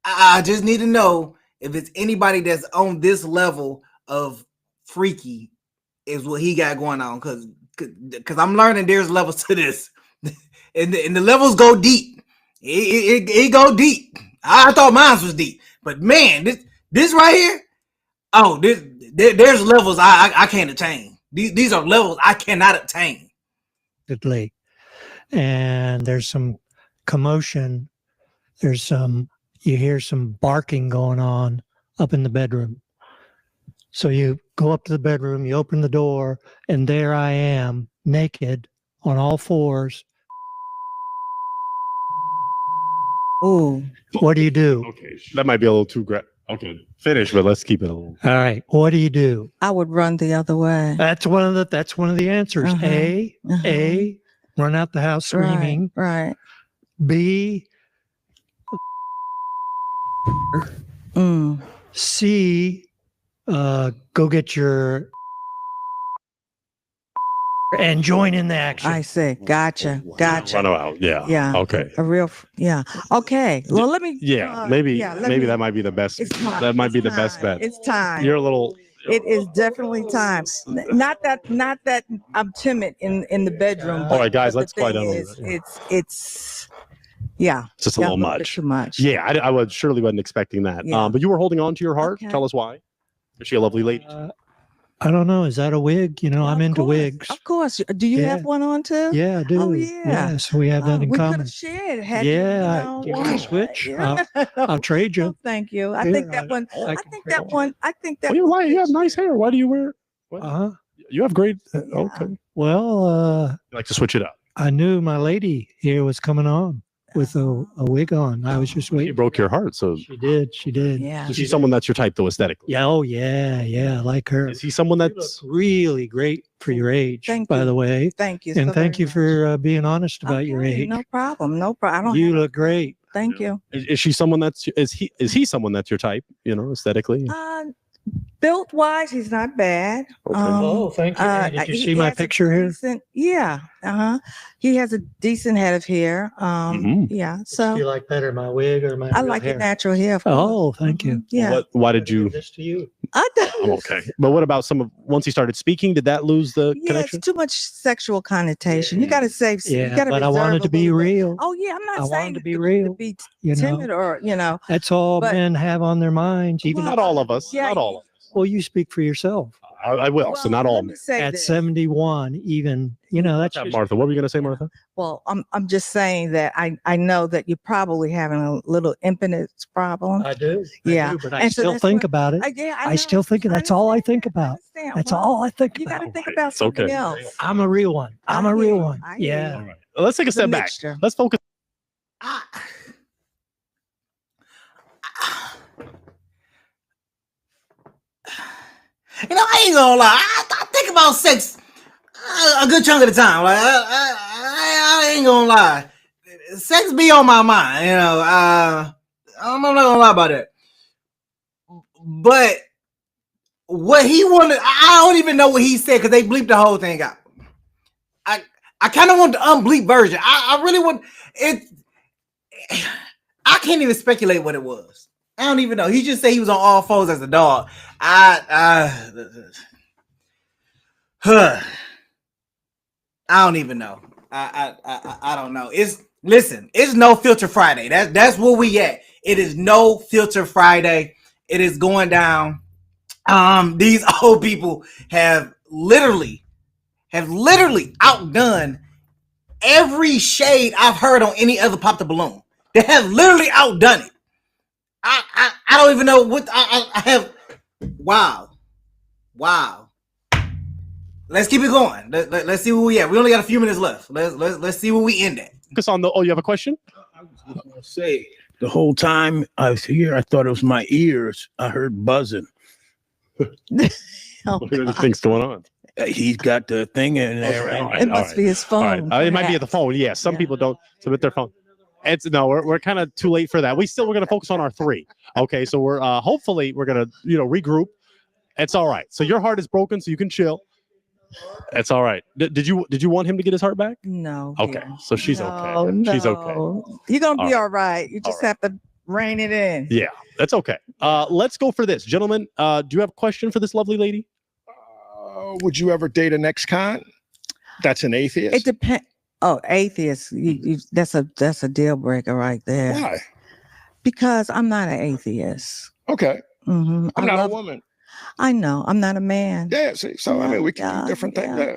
I just need to know if it's anybody that's on this level of freaky is what he got going on, because I'm learning there's levels to this, and the levels go deep. It go deep. I thought mine was deep, but man, this right here, oh, there's levels I can't attain. These are levels I cannot attain. And there's some commotion. You hear some barking going on up in the bedroom. So you go up to the bedroom, you open the door, and there I am, naked, on all 4s. Oh, What do you do? Okay, that might be a little too okay, finish, but let's keep it a little. All right. What do you do? I would run the other way. That's one of the answers. Uh-huh. A, run out the house screaming. Right. B, C, go get your and join in the action. I see. Gotcha. Gotcha. Run out. Yeah. Yeah. Okay. A real. Yeah. Okay. Well, let me. Yeah. Maybe. let Maybe me- that might be the best. It's time. That might It's be the time. best bet. It's time. You're a little. It is definitely time. Not that I'm timid in the bedroom. All right, guys, but let's the quiet thing down a is, little bit. it's yeah. It's just a little bit much. Too much. Yeah, I was surely wasn't expecting that. Yeah. But you were holding on to your heart. Okay. Tell us why. Is she a lovely lady? I don't know. Is that a wig? You know, I'm into wigs. Of course. Do you have one on too? Yeah, I do. Oh yeah. So we have that in we could common. have shared. Had Yeah, you give know, me a switch. yeah. I'll trade you. Oh, thank you. I Here, think that one. I think that one. I think that. What do you like? You have nice hair. Why do you wear? Uh-huh. You have great. Okay. Well, You like to switch it up. I knew my lady here was coming on with a wig on. I was just She waiting. broke your heart. So She did. She did. Yeah. is she someone that's your type though aesthetically? Yeah. Oh, yeah. Yeah. I like her. Is he someone You look that's really great for your age, Thank by you. the way. Thank you. And so thank very you much. for being honest about your Okay, age. No problem. No problem. I don't. You have- look great. Thank you. is she someone that's is he someone that's your type? You know, aesthetically. Built wise, he's not bad. Okay. Oh, thank you. Did you see my has a picture here? decent- yeah. He has a decent head of hair. Yeah. So Do you like better my wig or my I real like hair? your natural hair. of course. Oh, thank you. Yeah. Why did you? This to you. I I'm okay. But what about some of once he started speaking? Did that lose the Yeah, connection? it's too much sexual connotation. You got to save. you Yeah, gotta but I reserve wanted a to be little bit. real. Oh yeah, I'm not I saying wanted to be real. be You know, timid or that's all but- men have on their minds. Even Not all of us. Yeah, Not all of us. well, you speak for yourself. I will. So not all. Let me say At this. 71, even that's just, Martha, what were you going to say, Martha? Well, I'm just saying that I know that you're probably having a little impotence problem. I do. Yeah. But I And so still that's think what- about it. Yeah, I still think that's all I think about. That's all I think You got about. to think about It's something okay. else. I'm a real one. I'm I a hear real you. one. I hear Yeah. you. Right. Let's take a step back. mixture. Let's focus. You know, I ain't gonna lie. I think about sex a good chunk of the time. Like I ain't gonna lie. Sex be on my mind. You know, I'm not gonna lie about that. But what he wanted, I don't even know what he said because they bleeped the whole thing out. I kind of want the unbleeped version. I really want it. I can't even speculate what it was. I don't even know. He just said he was on all fours as a dog. I don't even know. I don't know. It's no filter Friday. That's where we at. It is no filter Friday. It is going down. These old people have literally outdone every shade I've heard on any other Pop the Balloon. They have literally outdone it. I don't even know what I have. Wow. Let's keep it going. Let's see where we at. We only got a few minutes left. Let's see where we end at. Focus on the. Oh, you have a question? I was just gonna say the whole time I was here, I thought it was my ears. I heard buzzing. Oh, There's things going on. He's got the thing in there. Okay, all right, it all must right. be his All right. phone. It might be at the phone. Yeah. Some people don't submit their phone. It's no, we're kind of too late for that. We're gonna focus on our three. Okay, so we're hopefully we're gonna regroup. It's all right. So your heart is broken, so you can chill. It's all right. Did you want him to get his heart back? No. Okay, dear. so she's No, okay. She's okay. no. You're gonna All be right. all right. You just have to rein it in. Yeah, that's okay. Let's go for this, gentlemen. Do you have a question for this lovely lady? Would you ever date an ex-con? That's an atheist. It depends. Oh, atheist. That's a deal breaker right there. Why? Because I'm not an atheist. Okay. Mm-hmm. I'm not a woman. I know. I'm not a man. Yeah. See, so I mean, we can Yeah, do different things yeah.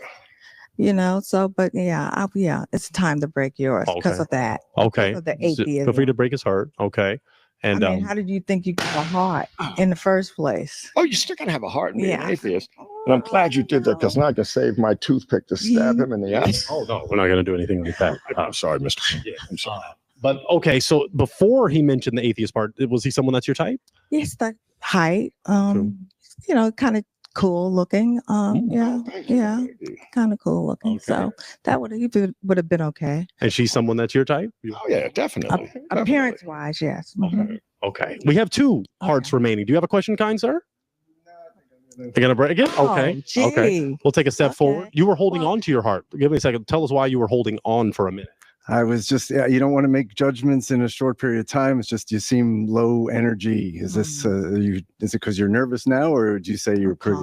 there. So, but yeah, it's time to break yours because Okay. of that. Okay. Of the So feel atheism. free to break his heart. Okay. And I mean, how did you think you got a heart in the first place? Oh, you still gotta have a heart and be an Yeah. atheist. And I'm glad you did that because now I can save my toothpick to stab him in the eye. oh no, we're not gonna do anything like that. I'm sorry, Mr. Yeah, I'm sorry. But okay, so before he mentioned the atheist part, was he someone that's your type? Yes, the height. Kind of cool looking. Yeah, kind of cool looking. Okay. So that would have been okay. And she's someone that's your type? Oh yeah, definitely. Appearance wise, yes. Mhm. Okay. We have two hearts remaining. Do you have a question, kind sir? You're gonna break it? Okay. Oh, Okay. gee. We'll take a step forward. Okay. You were holding on to your heart. Give me a second. Tell us why you were holding on for a minute. I was just, you don't want to make judgments in a short period of time. It's just, you seem low energy. Is this, is it because you're nervous now, or would you say you're pretty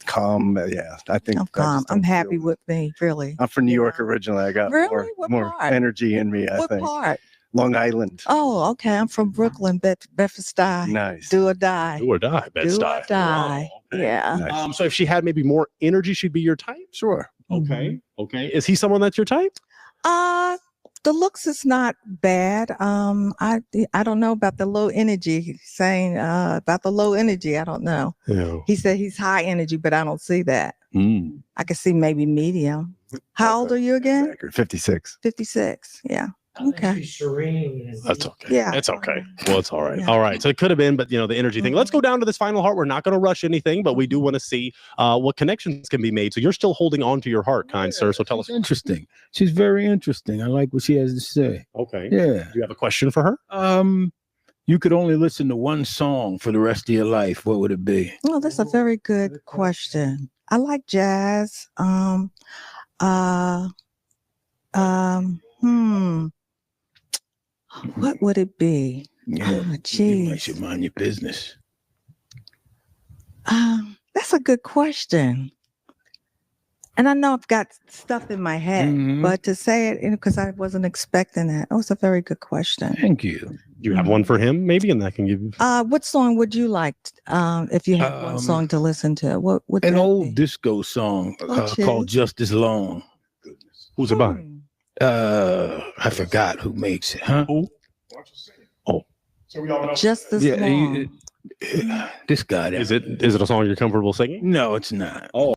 calm? Yeah, I think I'm calm. I'm happy with me, really. I'm from New York originally. I got Really? What more part? energy in me, I What think. part? Long Island. Oh, okay. I'm from Brooklyn, Bedford-Stuyvesant. Nice. Do or die. Do or die, Do or Bed-Stuy. die. Yeah. Nice. So if she had maybe more energy, she'd be your type? Sure. Okay. Okay. Is he someone that's your type? The looks is not bad. I don't know about the low energy. He's saying about the low energy. I don't know. Yeah. He said he's high energy, but I don't see that. I can see maybe medium. How old are you again? 56. 56. Yeah. Okay. Serene. That's okay. Yeah. It's okay. Well, it's all right. Yeah. All right. So it could have been, but the energy thing. Let's go down to this final heart. We're not going to rush anything, but we do want to see what connections can be made. So you're still holding on to your heart, kind sir. So tell us. Interesting. She's very interesting. I like what she has to say. Okay. Yeah. Do you have a question for her? You could only listen to one song for the rest of your life. What would it be? Oh, that's a very good question. I like jazz. What would it be? Yeah. Oh, You geez. should mind your business. That's a good question. And I know I've got stuff in my head, but to say it, because I wasn't expecting that. Oh, it's a very good question. Thank you. Do you have one for him, maybe? And that can give you What song would you like if you had one song to listen to? What would an that old be? disco song Oh, called geez. Just As Long. Who's it by? I forgot who makes it, huh? Oh. Just As Yeah, Long. this guy. Is it a song you're comfortable singing? No, it's not. Oh.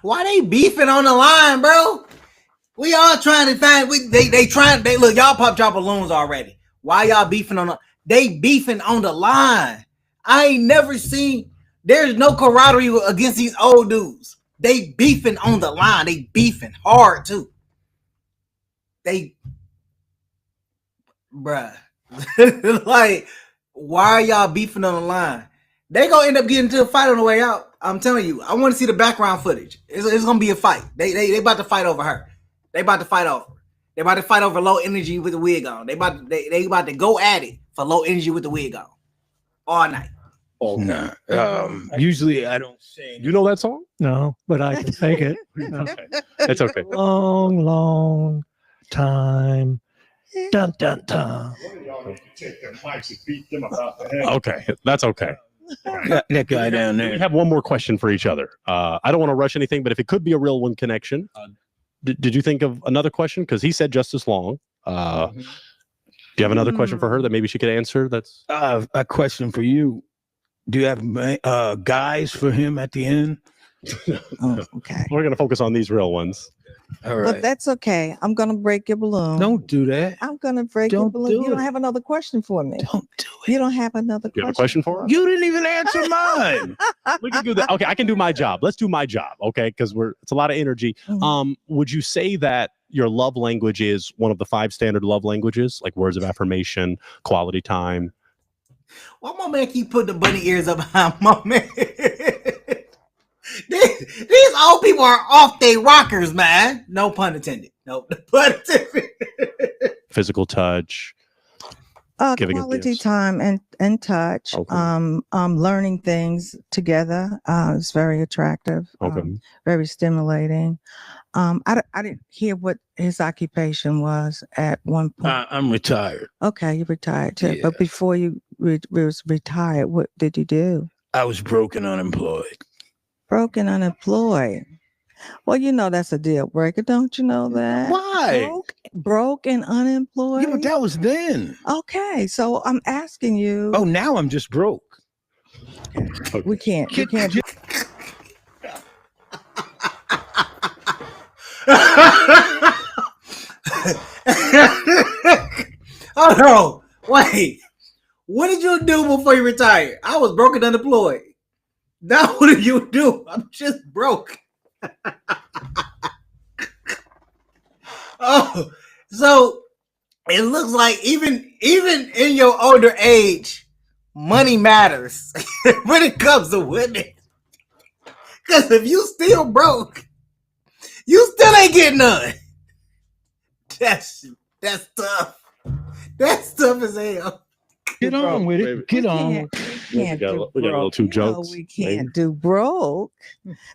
Why they beefing on the line, bro? We all trying to find. They look. Y'all pop drop balloons already. Why y'all beefing on the? They beefing on the line. I ain't never seen. There's no camaraderie against these old dudes. They beefing on the line. They beefing hard too. Bruh. Like, why are y'all beefing on the line? They gonna end up getting into a fight on the way out. I'm telling you. I want to see the background footage. It's gonna be a fight. They about to fight over her. They about to fight over. They about to fight over low energy with the wig on. They about to go at it for low energy with the wig on all night. Oh, nah. Usually I don't sing. You know that song? No, but I can take it. Okay. It's okay. Long, long time. Dun, dun, dun. Okay. That's okay. That guy down We there. have one more question for each other. I don't want to rush anything, but if it could be a real one connection, did you think of another question? Because he said just as long. Do you have another question for her that maybe she could answer? That's A question for you. Do you have guys for him at the end? Oh, okay. we're gonna focus on these real ones. All But right. that's okay. I'm gonna break your balloon. Don't do that. I'm gonna break your Don't balloon. do You don't it. have another question for me. Don't do it. You don't have another Do you have a question. question for her? You didn't even answer mine. We can do that. Okay, I can do my job. Let's do my job. Okay, because it's a lot of energy. Mhm. Would you say that your love language is one of the 5 standard love languages, like words of affirmation, quality time? Why my man keep putting the bunny ears up behind my man? These old people are off their rockers, man. No pun intended. No pun intended. Physical touch. Giving of Quality gifts. time and touch. Okay. Learning things together is very attractive. Okay. Very stimulating. I didn't hear what his occupation was at one point. I'm retired. Okay, you retired too. Yeah. But before you was retired, what did you do? I was broken unemployed. Broken unemployed. Well, you know that's a deal breaker, don't you know that? Why? Broke and unemployed. Yeah, but that was then. Okay, so I'm asking you. Oh, now I'm just broke. We can't. Oh no! Wait. What did you do before you retired? I was broke and unemployed. Now what did you do? I'm just broke. Oh, so it looks like even in your older age, money matters when it comes to women. Because if you still broke, you still ain't getting none. That's tough. That's tough as hell. Get on with it. Get on. We got a little two jokes. We can't do broke.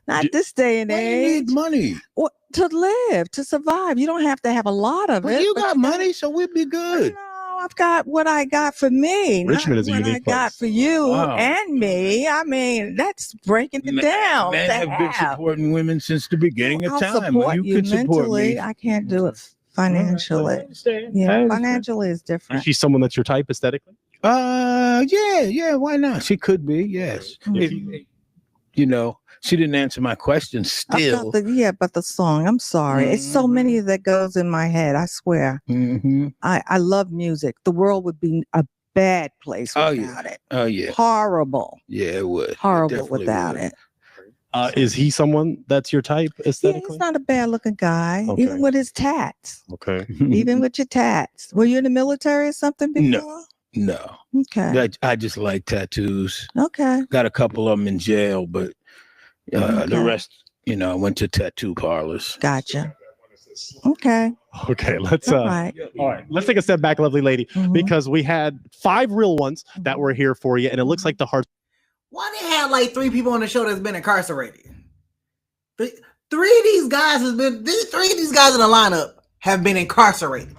Not this day and Why you age. need money? What, to live, to survive. You don't have to have a lot of But it. you but got money, so we'll be good. I've got what I got for me. Richmond is a what unique I got place. for you Wow. and me. I mean, that's breaking it down. Men to have been supporting women since the beginning of I'll time. support You can support mentally. me. I can't do it financially. I understand. Yeah, financially is Is different. she someone that's your type aesthetically? Yeah. Why not? She could be. Yes. If you know, she didn't answer my question. Still. But the song. I'm sorry. It's so many that goes in my head. I swear. Mm-hmm. I love music. The world would be a bad place without it. Oh yeah. Horrible. Yeah, it would. Horrible without it. Is he someone that's your type Yeah, aesthetically? he's not a bad looking guy, Okay. even with his tats. Okay. Even with your tats. Were you in the military or something before? No. Okay. I just like tattoos. Okay. Got a couple of them in jail, but the Okay. rest, I went to tattoo parlors. Gotcha. Okay. Okay, let's All right. let's take a step back, lovely lady, Mhm. because we had 5 real ones that were here for you, and it looks like the heart. Why they had like 3 people on the show that's been incarcerated? Three of these guys in the lineup have been incarcerated.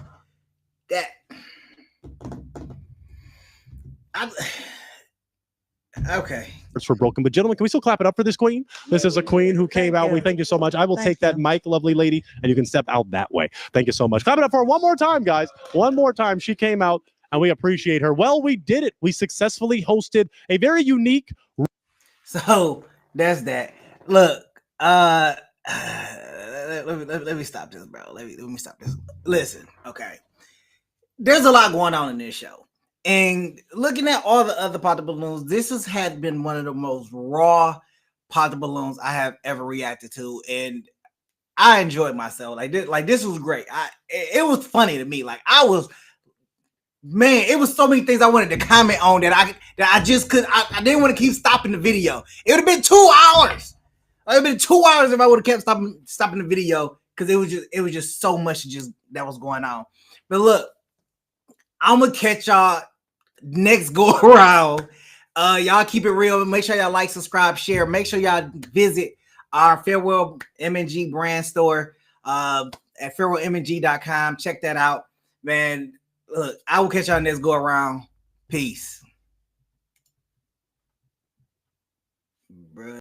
Okay. Were broken, but gentlemen, can we still clap it up for this queen? This is a queen who came out. We thank you so much. I will take that mic, lovely lady, and you can step out that way. Thank you so much. Clap it up for her one more time, guys. One more time. She came out, and we appreciate her. Well, we did it. We successfully hosted a very unique. So that's that. Look, let me stop this, bro. Let me stop this. Listen, okay. There's a lot going on in this show. And looking at all the other pot of balloons, this had been one of the most raw pot of balloons I have ever reacted to, and I enjoyed myself. This was great. It was funny to me. It was so many things I wanted to comment on that I just couldn't. I didn't want to keep stopping the video. It would have been 2 hours. It would have been 2 hours if I would have kept stopping the video, because it was just so much that was going on. But look, I'm gonna catch y'all next go around. Y'all keep it real. Make sure y'all like, subscribe, share. Make sure y'all visit our Farewell MNG brand store at farewellmng.com. Check that out, man. Look, I will catch y'all next go around. Peace.